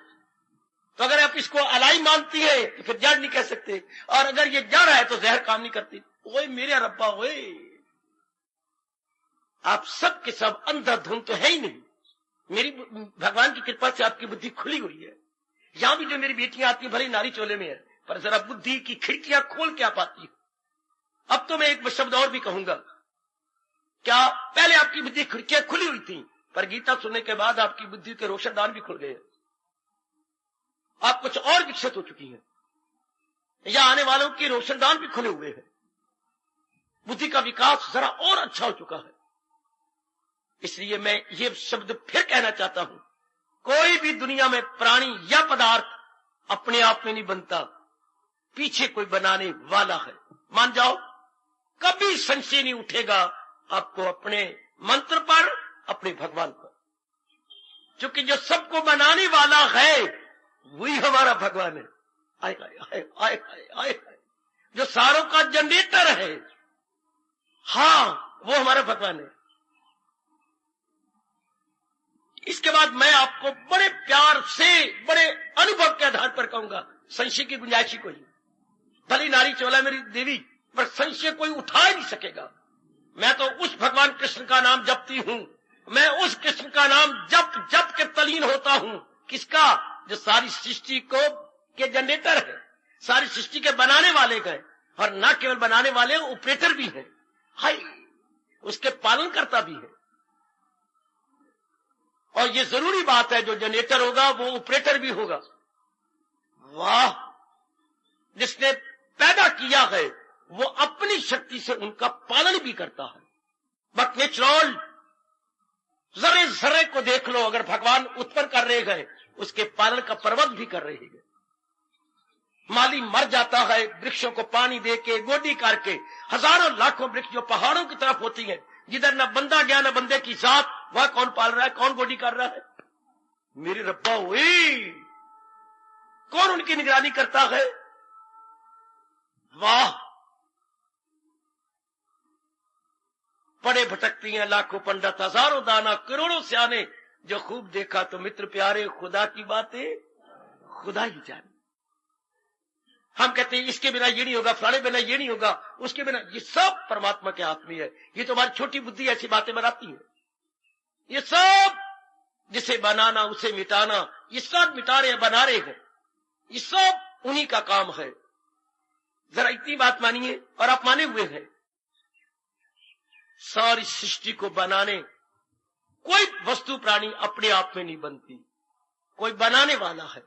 तो अगर आप इसको अलाइव मानती है तो फिर जड़ नहीं कह सकते, और अगर ये जड़ है तो जहर काम नहीं करती। ओए मेरे रब्बा, ओए आप सब के सब अंधाधुंध तो है ही नहीं। मेरी भगवान की कृपा से आपकी बुद्धि खुली हुई है। यहां भी जो मेरी बेटियां आती है, भले नारी चोले में है, पर जरा बुद्धि की खिड़कियां खोल के आ पाती है। अब तो मैं एक शब्द और भी कहूंगा, क्या पहले आपकी बुद्धि खिड़कियां खुली हुई थी, पर गीता सुनने के बाद आपकी बुद्धि के रोशनदान भी खुल गए। आप कुछ और विकसित हो चुकी हैं, या आने वालों के रोशनदान भी खुले हुए हैं। बुद्धि का विकास जरा और अच्छा हो चुका है। इसलिए मैं ये शब्द फिर कहना चाहता हूं, कोई भी दुनिया में प्राणी या पदार्थ अपने आप में नहीं बनता, पीछे कोई बनाने वाला है। मान जाओ, कभी संशय नहीं उठेगा आपको अपने मंत्र पर, अपने भगवान पर, क्योंकि जो सबको बनाने वाला है वही हमारा भगवान है। आए आए आए आए आए आए, जो सारों का जनरेटर है, हाँ वो हमारा भगवान है। इसके बाद मैं आपको बड़े प्यार से, बड़े अनुभव के आधार पर कहूंगा, संशय की गुंजाइश ही कोई, भली नारी चोला मेरी देवी, पर संशय कोई उठा ही नहीं सकेगा। मैं तो उस भगवान कृष्ण का नाम जपती हूं, मैं उस कृष्ण का नाम जप जप के तलीन होता हूं। किसका? जो सारी सृष्टि को के जनरेटर है, सारी सृष्टि के बनाने वाले गए, और न केवल बनाने वाले, ऑपरेटर भी है, हाय उसके पालनकर्ता भी है। और ये जरूरी बात है, जो जनरेटर होगा वो ऑपरेटर भी होगा। वाह, जिसने पैदा किया है वो अपनी शक्ति से उनका पालन भी करता है। बट नेचुरल जरे जरे को देख लो, अगर भगवान उत्पन्न कर रहे गए, उसके पालन का प्रबंध भी कर रहे हैं। माली मर जाता है वृक्षों को पानी दे के, गोडी करके, हजारों लाखों वृक्ष जो पहाड़ों की तरफ होती हैं, जिधर न बंदा गया न बंदे की जात, वह कौन पाल रहा है, कौन गोडी कर रहा है? मेरी रब्बा हुई, कौन उनकी निगरानी करता है? वाह, पड़े भटकती हैं लाखों पंडित, हजारों दाना, करोड़ों सियाने, जो खूब देखा तो मित्र प्यारे, खुदा की बातें खुदा ही जाने। हम कहते हैं इसके बिना ये नहीं होगा, फलाने बिना ये नहीं होगा, उसके बिना, ये सब परमात्मा के हाथ में है। ये तो हमारी छोटी बुद्धि ऐसी बातें बनाती है। ये सब, जिसे बनाना उसे मिटाना, ये सब मिटा रहे बना रहे हैं, ये सब उन्हीं का काम है। जरा इतनी बात मानिए, और आप माने हुए हैं। सारी सृष्टि को बनाने, कोई वस्तु प्राणी अपने आप में नहीं बनती, कोई बनाने वाला है,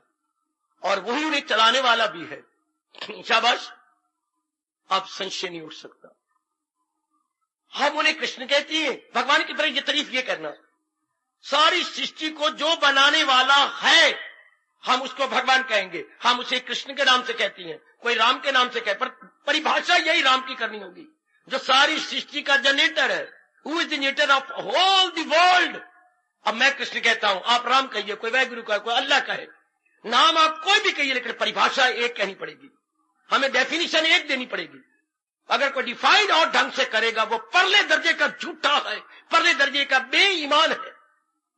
और वही उन्हें चलाने वाला भी है। शाबाश, आप संशय नहीं उठ सकता। हम उन्हें कृष्ण कहती है, भगवान की तरह ये तारीफ ये करना, सारी सृष्टि को जो बनाने वाला है हम उसको भगवान कहेंगे, हम उसे कृष्ण के नाम से कहती हैं, कोई राम के नाम से कहे, पर परिभाषा यही राम की करनी होगी, जो सारी सृष्टि का जनरेटर है। Who is the generator of whole the world. अब मैं कृष्ण कहता हूं, आप राम कहिए, कोई वाहिगुरु कहे, कोई अल्लाह कहे, नाम आप कोई भी कहिए, लेकिन परिभाषा एक कहनी पड़ेगी, हमें डेफिनेशन एक देनी पड़ेगी। अगर कोई डिफाइंड और ढंग से करेगा, वो परले दर्जे का झूठा है, परले दर्जे का बेईमान है।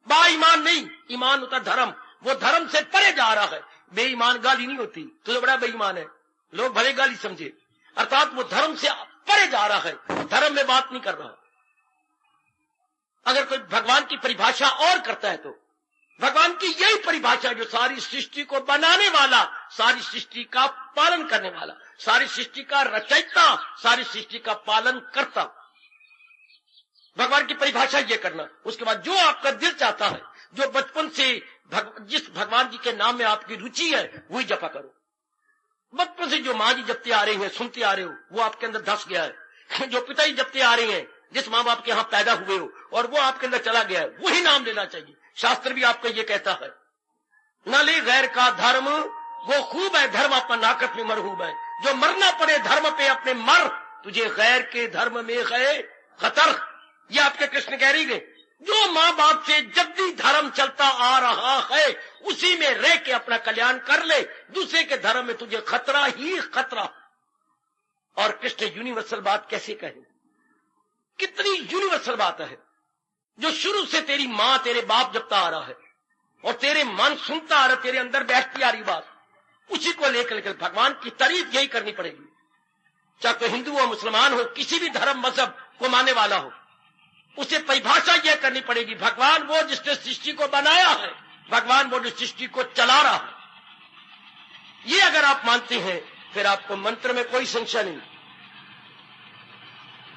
बाईमान नहीं, ईमान होता धर्म, वो धर्म से परे जा रहा है। बेईमान गाली नहीं होती, तो बड़ा बेईमान है, लोग भले गाली समझे, अर्थात वो धर्म से परे जा रहा है, धर्म में बात नहीं कर रहा। अगर कोई भगवान की परिभाषा और करता है, तो भगवान की यही परिभाषा, जो सारी सृष्टि को बनाने वाला, सारी सृष्टि का पालन करने वाला, सारी सृष्टि का रचयिता, सारी सृष्टि का पालन करता, भगवान की परिभाषा ये करना। उसके बाद जो आपका दिल चाहता है, जो बचपन से जिस भगवान जी के नाम में आपकी रुचि है, वही जपा करो। बचपन से जो माँ जी जपते आ रहे हैं, सुनते आ रहे हो, वो आपके अंदर धस गया है। जो पिताजी जपते आ रहे हैं, जिस माँ बाप के यहाँ पैदा हुए हो, और वो आपके अंदर चला गया है, वही नाम लेना चाहिए। शास्त्र भी आपको ये कहता है, न ले गैर का धर्म, वो खूब है धर्म अपन नाकत में मरहूब है। जो मरना पड़े धर्म पे अपने मर, तुझे गैर के धर्म में है खतर। ये आपके कृष्ण कह रही है, जो माँ बाप से जद्दी धर्म चलता आ रहा है, उसी में रह के अपना कल्याण कर ले, दूसरे के धर्म में तुझे खतरा ही खतरा। और कृष्ण यूनिवर्सल बात कैसे कहे, कितनी यूनिवर्सल बात है, जो शुरू से तेरी माँ तेरे बाप जपता आ रहा है, और तेरे मन सुनता आ रहा, तेरे अंदर बैठती आ रही बात, उसी को लेकर भगवान की तारीफ यही करनी पड़ेगी। चाहे तो हिंदू हो, मुसलमान हो, किसी भी धर्म मजहब को मानने वाला हो, उसे परिभाषा यह करनी पड़ेगी, भगवान वो जिसने सृष्टि को बनाया है, भगवान वो जो सृष्टि को चला रहा है। ये अगर आप मानते हैं, फिर आपको मंत्र में कोई संशय नहीं।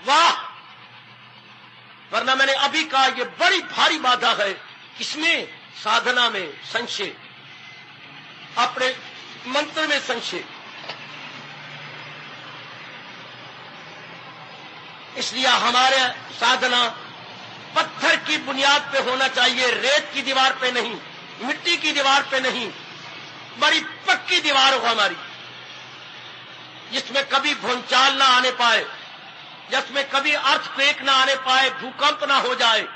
वाह, वरना मैंने अभी कहा, ये बड़ी भारी बाधा है, इसमें साधना में संशय, अपने मंत्र में संशय। इसलिए हमारे साधना पत्थर की बुनियाद पे होना चाहिए, रेत की दीवार पे नहीं, मिट्टी की दीवार पे नहीं, बड़ी पक्की दीवार हो हमारी, जिसमें कभी भूचाल ना आने पाए, जिसमें कभी अर्थक्वेक ना आने पाए, भूकंप ना हो जाए।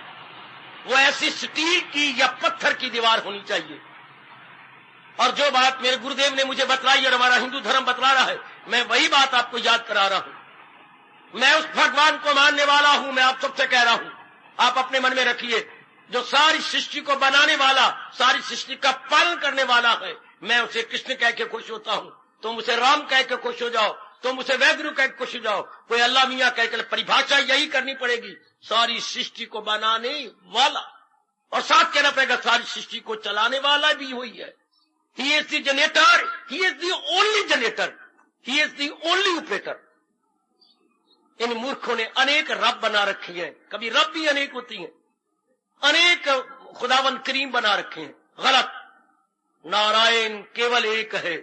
वो ऐसी स्टील की या पत्थर की दीवार होनी चाहिए। और जो बात मेरे गुरुदेव ने मुझे बतलाई और हमारा हिंदू धर्म बतला रहा है, मैं वही बात आपको याद करा रहा हूं। मैं उस भगवान को मानने वाला हूं। मैं आप सबसे कह रहा हूं, आप अपने मन में रखिए, जो सारी सृष्टि को बनाने वाला, सारी सृष्टि का पालन करने वाला है, मैं उसे कृष्ण कह के खुश होता हूं। तुम उसे राम कह के खुश हो जाओ, तुम उसे वैगुरु कह के खुश हो जाओ, कोई अल्लाह मियां कह के, परिभाषा यही करनी पड़ेगी, सारी सृष्टि को बनाने वाला, और साथ कहना पड़ेगा सारी सृष्टि को चलाने वाला भी वही है। He is the generator, he is the only generator, he is the only operator। इन मूर्खों ने अनेक रब बना रखी हैं, कभी रब भी अनेक होती हैं, अनेक खुदावन करीम बना रखे हैं। गलत, नारायण केवल एक है,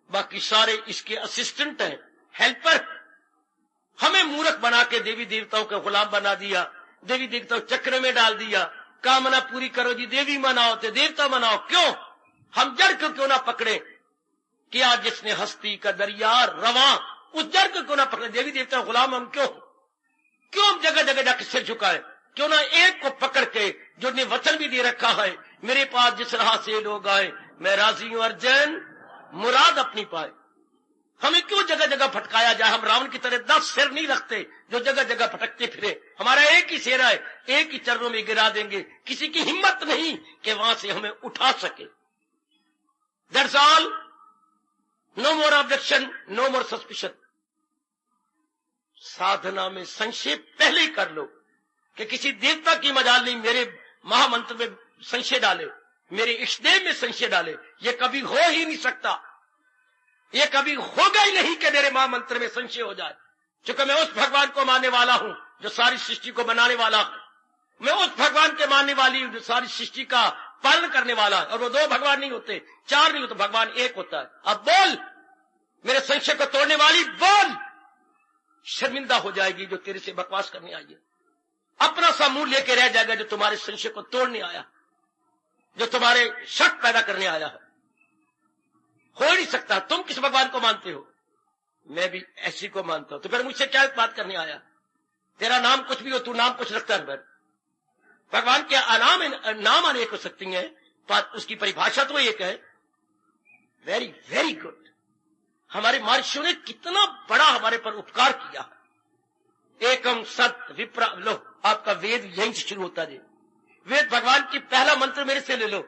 बाकी सारे इसके असिस्टेंट हैं, हेल्पर। हमें मूर्ख बना के देवी देवताओं के गुलाम बना दिया, देवी देवताओं चक्र में डाल दिया। कामना पूरी करो जी, देवी मनाओ तो देवता मनाओ। क्यों? हम जड़ को क्यों ना पकड़े? कि आज जिसने हस्ती का दरिया रवा, उस जड़ को क्यों ना पकड़े? देवी देवता गुलाम हम क्यों हम जगह जगह जाकर सिर झुकाए? क्यों ना एक को पकड़ के, जो ने वचन भी दे रखा है, मेरे पास जिस राह से लोग आए, मैं राजी हूं अर्जन मुराद अपनी पाए। हमें क्यों जगह जगह भटकाया जाए? हम रावण की तरह 10 सिर नहीं रखते जो जगह जगह भटकते फिरे। हमारा एक ही सेरा है, एक ही चरणों में गिरा देंगे। किसी की हिम्मत नहीं कि वहां से हमें उठा सके। That's all. No more objection, no more suspicion. साधना में संशय पहले ही कर लो कि किसी देवता की मजाल नहीं मेरे महामंत्र में संशय डाले, मेरे इष्टदेव में संशय डाले। ये कभी हो ही नहीं सकता, ये कभी होगा ही नहीं कि मेरे महामंत्र में संशय हो जाए। क्योंकि मैं उस भगवान को मानने वाला हूं जो सारी सृष्टि को बनाने वाला है। मैं उस भगवान के मानने वाली हूं जो सारी सृष्टि का पालन करने वाला है। और वो 2 भगवान नहीं होते, 4 नहीं होते, भगवान एक होता है। अब बोल मेरे संशय को तोड़ने वाली, बोल। शर्मिंदा हो जाएगी जो तेरे से बकवास करने आई है। अपना सा मुंह लेके रह जाएगा जो तुम्हारे संशय को तोड़ने आया, जो तुम्हारे शक पैदा करने आया है। हो नहीं सकता। तुम किस भगवान को मानते हो? मैं भी ऐसी को मानता हूं। तो फिर मुझसे क्या बात करने आया? तेरा नाम कुछ भी हो, तू नाम कुछ रखता है। भगवान के नाम अनेक हो सकती हैं, पर उसकी परिभाषा तो एक है। Very very good. हमारे महर्षियों ने कितना बड़ा हमारे पर उपकार किया। एकम सत विप्रा, लो आपका वेद यहीं से शुरू होता है। वेद भगवान की पहला मंत्र मेरे से ले लो।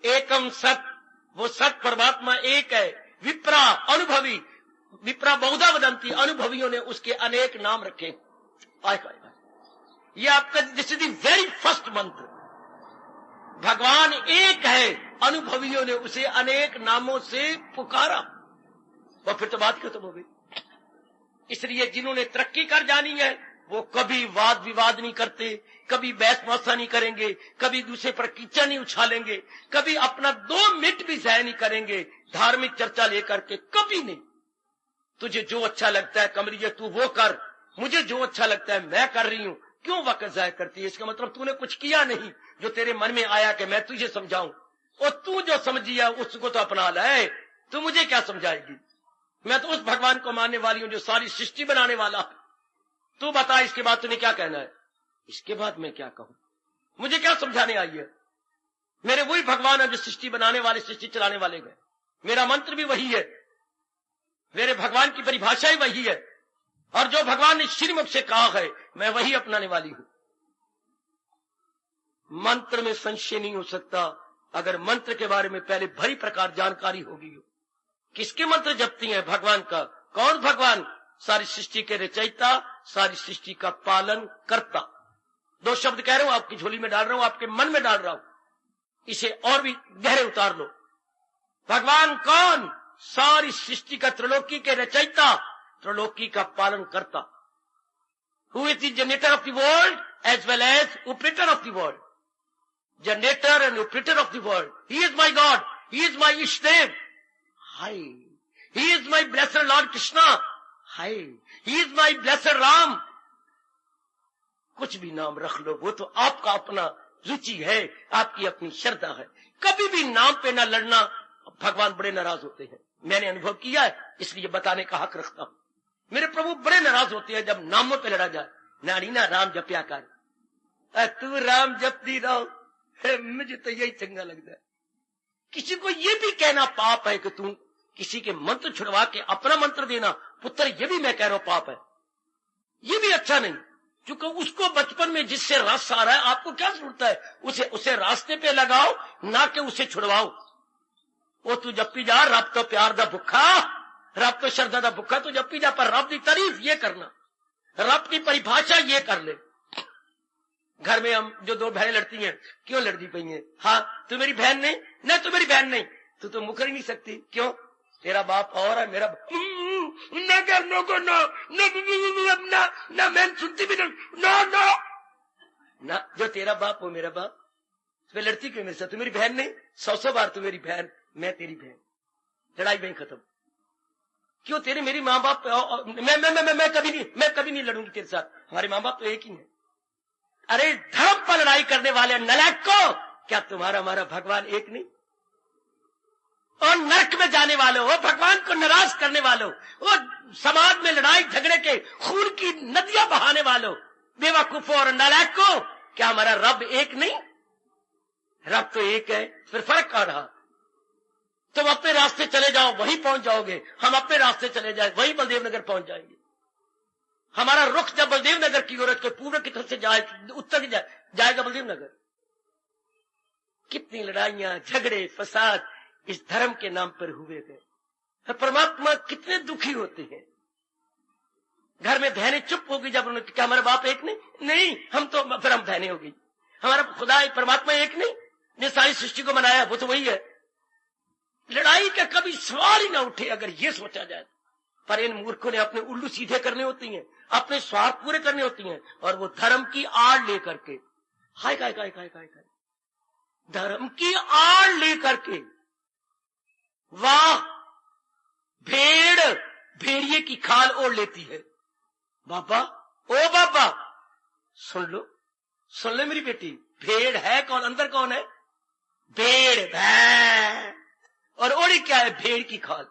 एकम सत, वो सत परमात्मा एक है। विप्रा अनुभवी, विप्रा बहुधा वदंती, अनुभवियों ने उसके अनेक नाम रखे। ये आपका this is the very first मंत्र। भगवान एक है, अनुभवियों ने उसे अनेक नामों से पुकारा। और फिर तो बात खत्म हो गई। इसलिए जिन्होंने तरक्की कर जानी है वो कभी वाद विवाद नहीं करते, कभी बहस मुआसा नहीं करेंगे, कभी दूसरे पर कीचड़ नहीं उछालेंगे, कभी अपना 2 मिनट भी ज़ाया नहीं करेंगे धार्मिक चर्चा लेकर के, कभी नहीं। तुझे जो अच्छा लगता है कमरिया तू वो कर, मुझे जो अच्छा लगता है मैं कर रही हूं। क्यों वक्त ज़ाया करती है? इसका मतलब तूने कुछ किया नहीं जो तेरे मन में आया कि मैं तुझे समझाऊं। और तू जो समझिया उसको तो अपना ले, तू मुझे क्या समझाएगी? मैं तो उस भगवान को मानने वाली हूं जो सारी सृष्टि बनाने वाला। तू बता इसके बाद तूने क्या कहना है? इसके बाद मैं क्या कहूं? मुझे क्या समझाने आई है? मेरे वही भगवान है जो सृष्टि बनाने वाले, सृष्टि चलाने वाले गए। मेरा मंत्र भी वही है, मेरे भगवान की परिभाषा ही वही है, और जो भगवान ने श्रीमुख से कहा है मैं वही अपनाने वाली हूं। मंत्र में संशय नहीं हो सकता अगर मंत्र के बारे में पहले भली प्रकार जानकारी होगी। किसके मंत्र जपती हैं? भगवान का। कौन भगवान? सारी सृष्टि के रचयिता, सारी सृष्टि का पालन करता। 2 शब्द कह रहा हूं, आपकी झोली में डाल रहा हूं, आपके मन में डाल रहा हूं। इसे और भी गहरे उतार लो। भगवान कौन? सारी सृष्टि का, त्रिलोकी के रचयिता, त्रिलोकी का पालन करता। Who is the generator of the world as well as operator of the world. Generator and operator of the world. He is my god, he is my इष्टदेव। Hi, he is my blessed Lord Krishna. Hi, he is my blessed Ram. कुछ भी नाम रख लो, वो तो आपका अपना रुचि है, आपकी अपनी श्रद्धा है। कभी भी नाम पे ना लड़ना, भगवान बड़े नाराज होते हैं। मैंने अनुभव किया है, इसलिए बताने का हक रखता हूं। मेरे प्रभु बड़े नाराज होते हैं जब नामों पे लड़ा जाए। नारी ना राम जप्या कर, तू राम जपती रहो, मुझे तो यही चंगा लगता है। किसी को ये भी कहना पाप है कि तू किसी के मंत्र छुड़वा के अपना मंत्र देना, पुत्र, ये भी मैं कह रहा हूं पाप है, ये भी अच्छा नहीं। क्योंकि उसको बचपन में जिससे रस आ रहा है, आपको क्या जरूरत है उसे रास्ते पे लगाओ, ना कि उसे छुड़वाओ। वो तू जप्पी जा, रब तो प्यार दा भुखा, रब तो श्रद्धा दा भुखा, तू जप्पी जा, पर रब की तारीफ ये करना, रब की परिभाषा ये कर ले। घर में हम जो दो बहनें लड़ती हैं, क्यों लड़ती पई हैं? हाँ, तू मेरी बहन नहीं, न तू मेरी बहन नहीं, तू तो मुकर ही नहीं सकती। क्यों? तेरा बाप और है, मेरा ना करने को ना मैं सुनती भी ना, जो तेरा बाप वो मेरा बाप। तुम्हें लड़ती क्यों मेरे साथ? तू मेरी बहन नहीं, 100 बार तू मेरी बहन, मैं तेरी बहन, लड़ाई वहीं खत्म। क्यों? तेरे मेरी माँ बाप, मैं कभी नहीं लड़ूंगी तेरे साथ, हमारे माँ बाप तो एक ही है। अरे धर्म पर लड़ाई करने वाले नलायक को, क्या तुम्हारा हमारा भगवान एक नहीं? और नरक में जाने वालों, वो भगवान को नाराज करने वालों, वो समाज में लड़ाई झगड़े के खून की नदियां बहाने वालों, बेवकूफों और नालायक को, क्या हमारा रब एक नहीं? रब तो एक है, फिर फर्क क्या रहा? तुम अपने रास्ते चले जाओ, वहीं पहुंच जाओगे, हम अपने रास्ते चले जाए, वहीं बलदेव नगर पहुंच जाएंगे। हमारा रुख जब बलदेव नगर की ओर के पूर्व की तरफ से जाए, उत्तर की जाएगा बलदेव नगर। कितनी लड़ाइयां, झगड़े, फसाद इस धर्म के नाम पर हुए गए। परमात्मा कितने दुखी होते हैं। घर में बहनें चुप हो गई जब उन्होंने, क्या हमारा बाप एक नहीं, हम तो फिर हम बहनें हो गई। हमारा खुदा परमात्मा एक नहीं, ने सारी सृष्टि को बनाया, वो तो वही है। लड़ाई का कभी सवाल ही ना उठे अगर ये सोचा जाए। पर इन मूर्खों ने अपने उल्लू सीधे करने होती हैं, अपने स्वार्थ पूरे करने होती हैं, और वो धर्म की आड़ लेकर के, हाय काय काय काय काय काय, धर्म की आड़ लेकर के, वाह, भेड़ भेड़िए की खाल ओढ़ लेती है। बाबा, ओ बाबा, सुन लो मेरी बेटी, भेड़ है कौन? अंदर कौन है? भेड़, भैं, और ओढ़ी क्या है? भेड़ की खाल।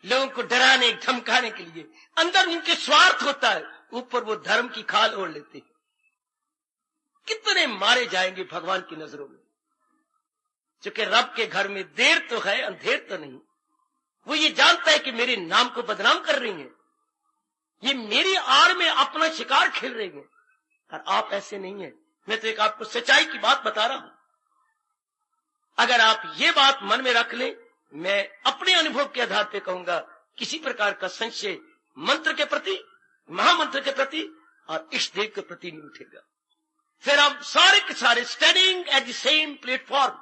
लोगों को डराने धमकाने के लिए, अंदर उनके स्वार्थ होता है, ऊपर वो धर्म की खाल ओढ़ लेते हैं। कितने मारे जाएंगे भगवान की नजरों में। क्योंकि रब के घर में देर तो है, अंधेर तो नहीं। वो ये जानता है कि मेरे नाम को बदनाम कर रही हैं, ये मेरी आड़ में अपना शिकार खेल रही हैं, और आप ऐसे नहीं हैं। मैं तो एक आपको सच्चाई की बात बता रहा हूं। अगर आप ये बात मन में रख लें, मैं अपने अनुभव के आधार पर कहूंगा, किसी प्रकार का संशय मंत्र के प्रति, महामंत्र के प्रति और इष्ट देव के प्रति नहीं उठेगा। फिर हम सारे के सारे standing at the same platform,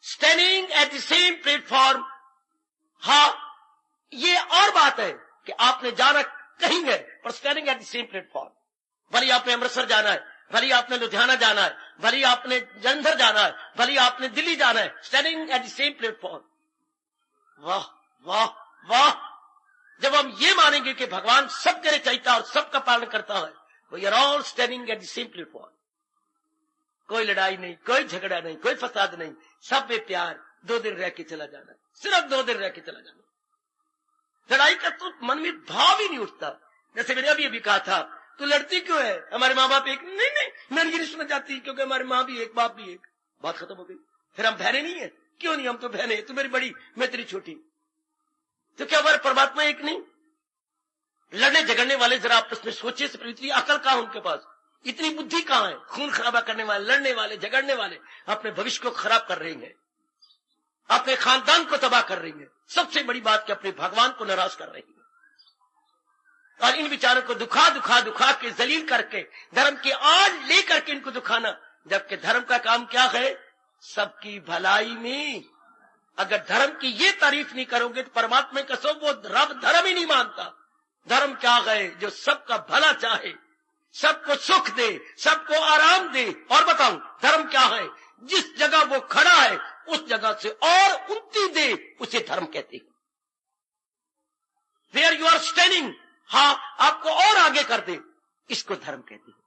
standing at the same platform. हाँ, ये और बात है कि आपने जाना कहीं है, पर standing at the same platform. भले आपने अमृतसर जाना है, भले आपने लुधियाना जाना है, भले आपने जलंधर जाना है, भले आपने दिल्ली जाना है, standing at the same platform. वाह वाह वाह! जब हम ये मानेंगे कि भगवान सबके रचयिता और सबका पालन करता है, we are all standing at the same platform. कोई लड़ाई नहीं, कोई झगड़ा नहीं, कोई फसाद नहीं, सब में प्यार। 2 दिन रह के चला जाना, सिर्फ 2 दिन रह के चला जाना। लड़ाई का तो मन में भाव ही नहीं उठता। जैसे मैंने अभी कहा था, तू लड़ती क्यों है? हमारे माँ बाप एक नहीं, मैं ये नहीं सुनना चाहती, क्योंकि हमारी माँ भी एक, बाप भी एक। बात खत्म हो गई। फिर हम बहने नहीं है? क्यों नहीं? हम तो बहने, तू मेरी बड़ी, मैं तेरी छोटी। तो क्या हमारे परमात्मा एक नहीं? लड़ने झगड़ने वाले जरा आपस में सोचिए, से इतनी अकल कहां उनके पास, इतनी बुद्धि कहां है? खून खराबा करने वाले, लड़ने वाले, झगड़ने वाले अपने भविष्य को खराब कर रहे हैं, अपने खानदान को तबाह कर रही है। सबसे बड़ी बात कि अपने भगवान को नाराज कर रही है। और इन विचारों को दुखा के जलील करके धर्म की आड़ लेकर के इनको दुखाना, जबकि धर्म का काम क्या है? सबकी भलाई में। अगर धर्म की ये तारीफ नहीं करोगे तो परमात्मा कसम वो रब धर्म ही नहीं मानता। धर्म क्या है? जो सबका भला चाहे, सबको सुख दे, सबको आराम दे। और बताऊं धर्म क्या है? जिस जगह वो खड़ा है उस जगह से और उन्नति दे, उसे धर्म कहते हैं। वेयर यू आर स्टैंडिंग, हाँ, आपको और आगे कर दे। इसको धर्म कहते हैं।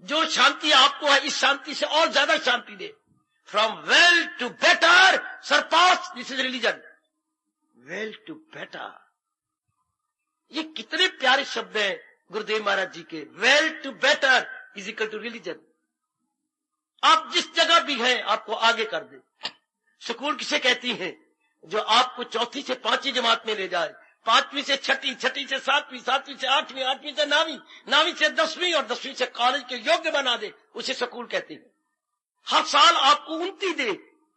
जो शांति आपको है, इस शांति से और ज्यादा शांति दे। From well to better surpass, this is religion. Well to better, ये कितने प्यारे शब्द हैं गुरुदेव महाराज जी के। Well to better is equal to religion. आप जिस जगह भी हैं, आपको आगे कर दे। स्कूल किसे कहती हैं? जो आपको चौथी से पांचवी जमात में ले जाए, पांचवी से छठी, छठी से सातवीं, सातवीं से आठवीं, आठवीं से नौवीं, नौवीं से 10वीं और 10वीं से कॉलेज के योग्य बना दे, उसे स्कूल कहते हैं। हर साल आपको उन्नति दे।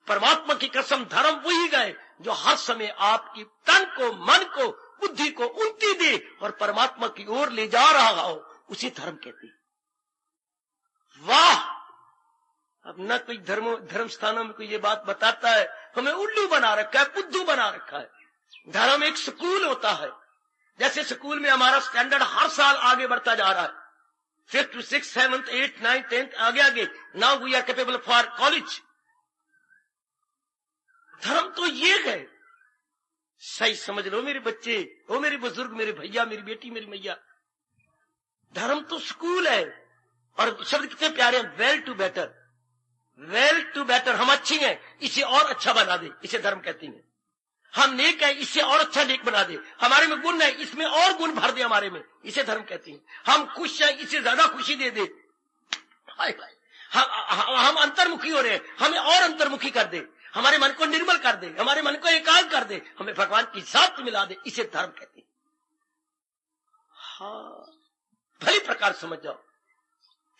परमात्मा की कसम, धर्म वही गए जो हर समय आपकी तन को, मन को, बुद्धि को उन्नति दे और परमात्मा की ओर ले जा रहा हो, उसी धर्म कहते हैं। वाह! अब न कोई धर्म स्थानों में कोई ये बात बताता है, हमें उल्लू बना रखा है, बुद्धू बना रखा है। धर्म एक स्कूल होता है। जैसे स्कूल में हमारा स्टैंडर्ड हर साल आगे बढ़ता जा रहा है, 5th, 6th, 7th, 8th, 9th, 10th, आगे आगे। Now we are capable for college. धर्म तो ये है, सही समझ लो मेरे बच्चे, ओ मेरे बुजुर्ग, मेरे भैया, मेरी बेटी, मेरी मैया। धर्म तो स्कूल है। और शब्द कितने प्यारे हैं, well to better. Well to better, हम अच्छी हैं, इसे और अच्छा बना दे, इसे धर्म कहती हैं। हम नेक है, इससे और अच्छा नेक बना दे। हमारे में गुण है, इसमें और गुण भर दे हमारे में, इसे धर्म कहती हैं। हम खुश हैं, इससे ज्यादा खुशी दे दे। हाय हाय, हम अंतर्मुखी हो रहे हैं, हमें और अंतर्मुखी कर दे, हमारे मन को निर्मल कर दे, हमारे मन को एकाग्र कर दे, हमें भगवान की साथ मिला दे, इसे धर्म कहते हैं। हाँ, भली प्रकार समझ जाओ।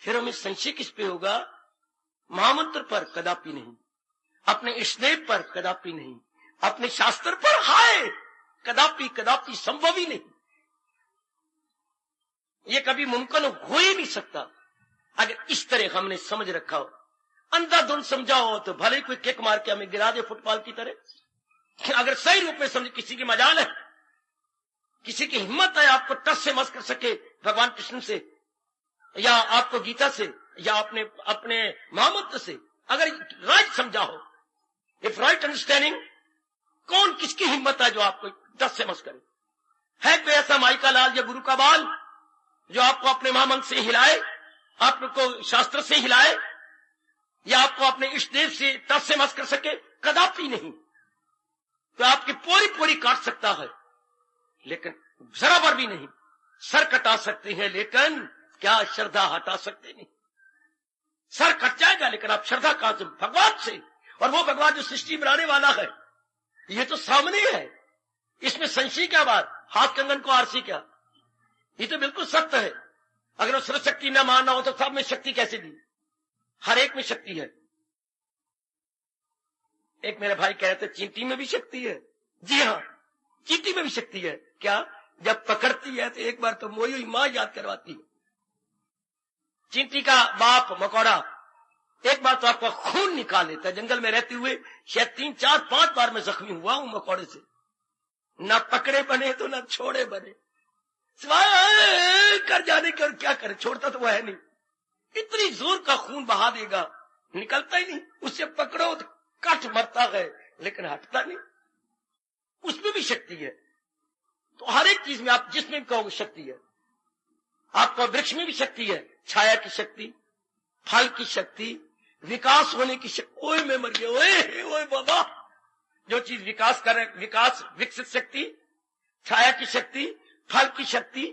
फिर हमें संशय किस पे होगा? महामंत्र पर कदापि नहीं, अपने स्नेह पर कदापि नहीं, अपने शास्त्र पर हाय कदापि कदापि संभव ही नहीं। ये कभी मुमकिन हो ही नहीं सकता अगर इस तरह हमने समझ रखा हो। अंधाधुंध समझाओ तो भले कोई किक मार के हमें गिरा दे फुटबॉल की तरह। अगर सही रूप में समझे, किसी की मजाल है, किसी की हिम्मत है आपको टच से मस कर सके भगवान कृष्ण से, या आपको गीता से, या अपने महामंत्र से, अगर राइट समझाओ, इफ राइट अंडरस्टैंडिंग, कौन किसकी हिम्मत है जो आपको टच से मस करे? है कोई ऐसा माई का लाल या गुरु का बाल जो आपको अपने महामंत्र से हिलाए, आपको शास्त्र से हिलाए, या आपको अपने इष्ट देव से टच से मस कर सके? कदापि नहीं। तो आपकी पूरी पूरी काट सकता है, लेकिन जरा भर भी नहीं। सर कटा सकते हैं, लेकिन क्या श्रद्धा हटा सकते नहीं। सर कट जाएगा, लेकिन आप श्रद्धा कहां से? भगवान से। और वो भगवान जो सृष्टि बनाने वाला है, ये तो सामने है, इसमें संशय क्या बात? हाथ कंगन को आरसी क्या? ये तो बिल्कुल सत्य है। अगर वो सर्वशक्ति न मानना हो तो सब में शक्ति कैसे दी? हर एक में शक्ति है। एक मेरे भाई कह रहे थे चींटी में भी शक्ति है। जी हाँ, चींटी में भी शक्ति है। क्या? जब पकड़ती है तो एक बार तो मोई हुई मां याद करवाती है। चींटी का बाप मकोड़ा एक बार तो आपका खून निकाल लेता है। जंगल में रहते हुए शायद 3, 4, 5 बार मैं जख्मी हुआ हूं मकोड़े से। न पकड़े बने तो न छोड़े बने, सिवाय कर जाने के। और क्या करे, छोड़ता तो वो है नहीं। इतनी जोर का खून बहा देगा, निकलता ही नहीं। उससे पकड़ो तो कट मरता है, लेकिन हटता नहीं। उसमें भी शक्ति है। तो हर एक चीज में आप जिसमें भी कहोगे शक्ति है। आपका वृक्ष में भी शक्ति है, छाया की शक्ति, फल की शक्ति, विकास होने की शक्ति। ओए मैं मर गया, ओए ओए बाबा। जो चीज विकास कर रहे, विकास, विकसित शक्ति, छाया की शक्ति, फल की शक्ति।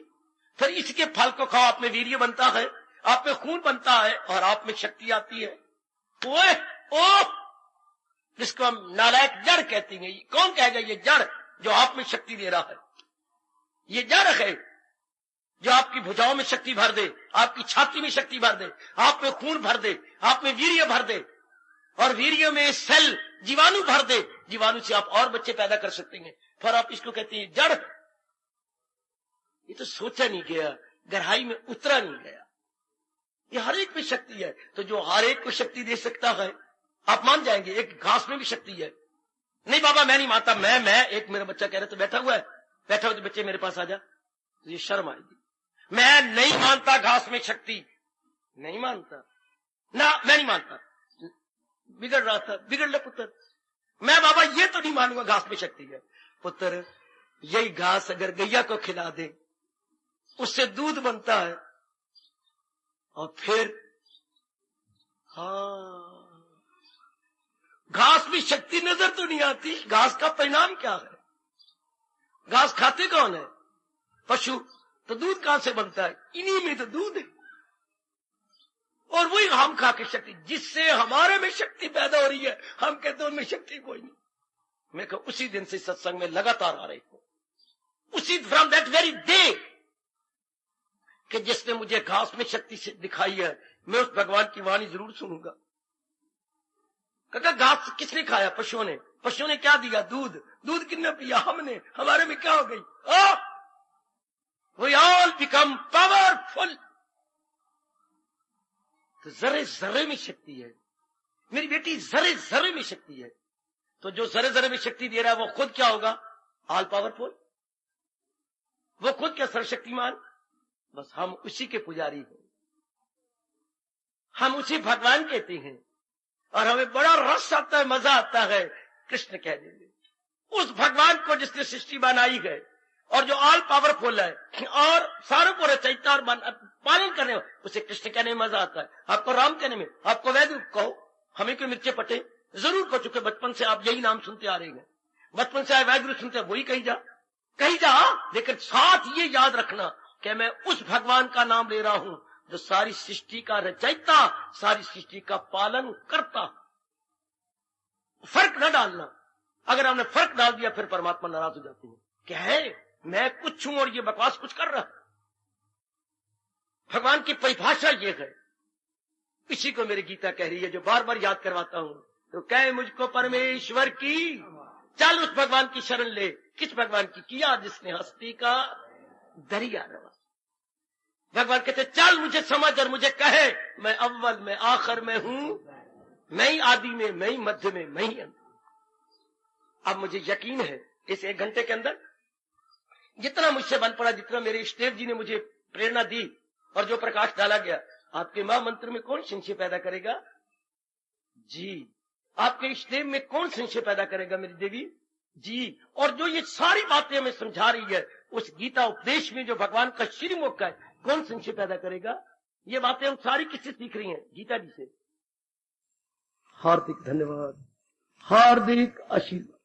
फिर इसके फल को खाओ, आप में वीर्य बनता है, आप में खून बनता है, और आप में शक्ति आती है। ओए ओ, जिसको हम नालायक जड़ कहती हैं। कौन कहेगा ये जड़ जो आप में शक्ति दे रहा है? ये जड़ है जो आपकी भुजाओं में शक्ति भर दे, आपकी छाती में शक्ति भर दे, आप में खून भर दे, आप में वीर्य भर दे, और वीर्य में सेल जीवाणु भर दे। जीवाणु से आप और बच्चे पैदा कर सकते हैं। फिर आप इसको कहते हैं जड़। ये तो सोचा नहीं गया, गहराई में उतरा नहीं गया। ये हर एक में शक्ति है। तो जो हर एक को शक्ति दे सकता है, आप मान जाएंगे एक घास में भी शक्ति है। नहीं बाबा मैं नहीं मानता। मैं एक मेरा बच्चा कह रहा तो बैठा हुआ है, बैठा हुआ तो बच्चे मेरे पास आ जा, तो ये शर्म आएगी। मैं नहीं मानता घास में शक्ति, नहीं मानता ना, मैं नहीं मानता। बिगड़ रहा था, बिगड़ ले पुत्र। मैं बाबा ये तो नहीं मानूंगा घास में शक्ति है। पुत्र, यही घास अगर गैया को खिला दे, उससे दूध बनता है, और फिर हाँ, घास में शक्ति नजर तो नहीं आती। घास का परिणाम क्या है? घास खाते कौन है? पशु। तो दूध कहां से बनता है? इन्हीं में तो दूध है। और वही हम खा के शक्ति, जिससे हमारे में शक्ति पैदा हो रही है, हम कहते हैं उनमें शक्ति कोई नहीं। मैं कहूं उसी दिन से सत्संग में लगातार आ रही हूं, उसी फ्रॉम दैट वेरी डे कि जिसने मुझे घास में शक्ति से दिखाई है, मैं उस भगवान की वाणी जरूर सुनूंगा। कहता घास किसने खाया? पशुओं ने। पशुओं ने क्या दिया? दूध। दूध किसने पिया? हमने। हमारे में क्या हो गई? We all become powerful. तो जरे जरे में शक्ति है मेरी बेटी, जरे जरे में शक्ति है। तो जो जरे जरे में शक्ति दे रहा है वो खुद क्या होगा? All powerful. वो खुद क्या? सर्वशक्तिमान। बस हम उसी के पुजारी हैं, हम उसी भगवान कहते हैं, और हमें बड़ा रस आता है, मजा आता है कृष्ण कह देंगे उस भगवान को जिसने सृष्टि बनाई है और जो ऑल पावरफुल है और सारों को रचयिता और पालन करने में, उसे कृष्ण कहने में मजा आता है। आपको राम कहने में, आपको वैद कहो, हमें कोई मिर्चे पटे जरूर कह चुके। बचपन से आप यही नाम सुनते आ रहे हैं, बचपन से वैद सुनते हैं, वही कही जा। लेकिन साथ ये याद रखना कि मैं उस भगवान का नाम ले रहा हूं जो सारी सृष्टि का रचयिता, सारी सृष्टि का पालन करता। फर्क न डालना। अगर हमने फर्क डाल दिया फिर परमात्मा नाराज हो जाते हैं। क्या है? मैं कुछ हूं और ये बकवास कुछ कर रहा है। भगवान की परिभाषा ये है, इसी को मेरी गीता कह रही है, जो बार बार याद करवाता हूं। तो कहे मुझको परमेश्वर की, चल उस भगवान की शरण ले। किस भगवान की? किया जिसने हस्ती का दरिया रवा। भगवान कहते चल मुझे समझ और मुझे कहे, मैं अव्वल में आखिर में हूं, मैं ही आदि में, मैं ही मध्य में, मैं ही अंत। अब मुझे यकीन है इस 1 घंटे के अंदर जितना मुझसे बन पड़ा, जितना मेरे इष्टदेव जी ने मुझे प्रेरणा दी और जो प्रकाश डाला गया, आपके महामंत्र में कौन संशय पैदा करेगा जी? आपके इष्टदेव में कौन संशय पैदा करेगा मेरी देवी जी? और जो ये सारी बातें हमें समझा रही है उस गीता उपदेश में, जो भगवान का श्रीमुख है, कौन संशय पैदा करेगा? ये बातें हम सारी किससे सीख रही हैं? गीता जी से। हार्दिक धन्यवाद, हार्दिक आशीर्वाद।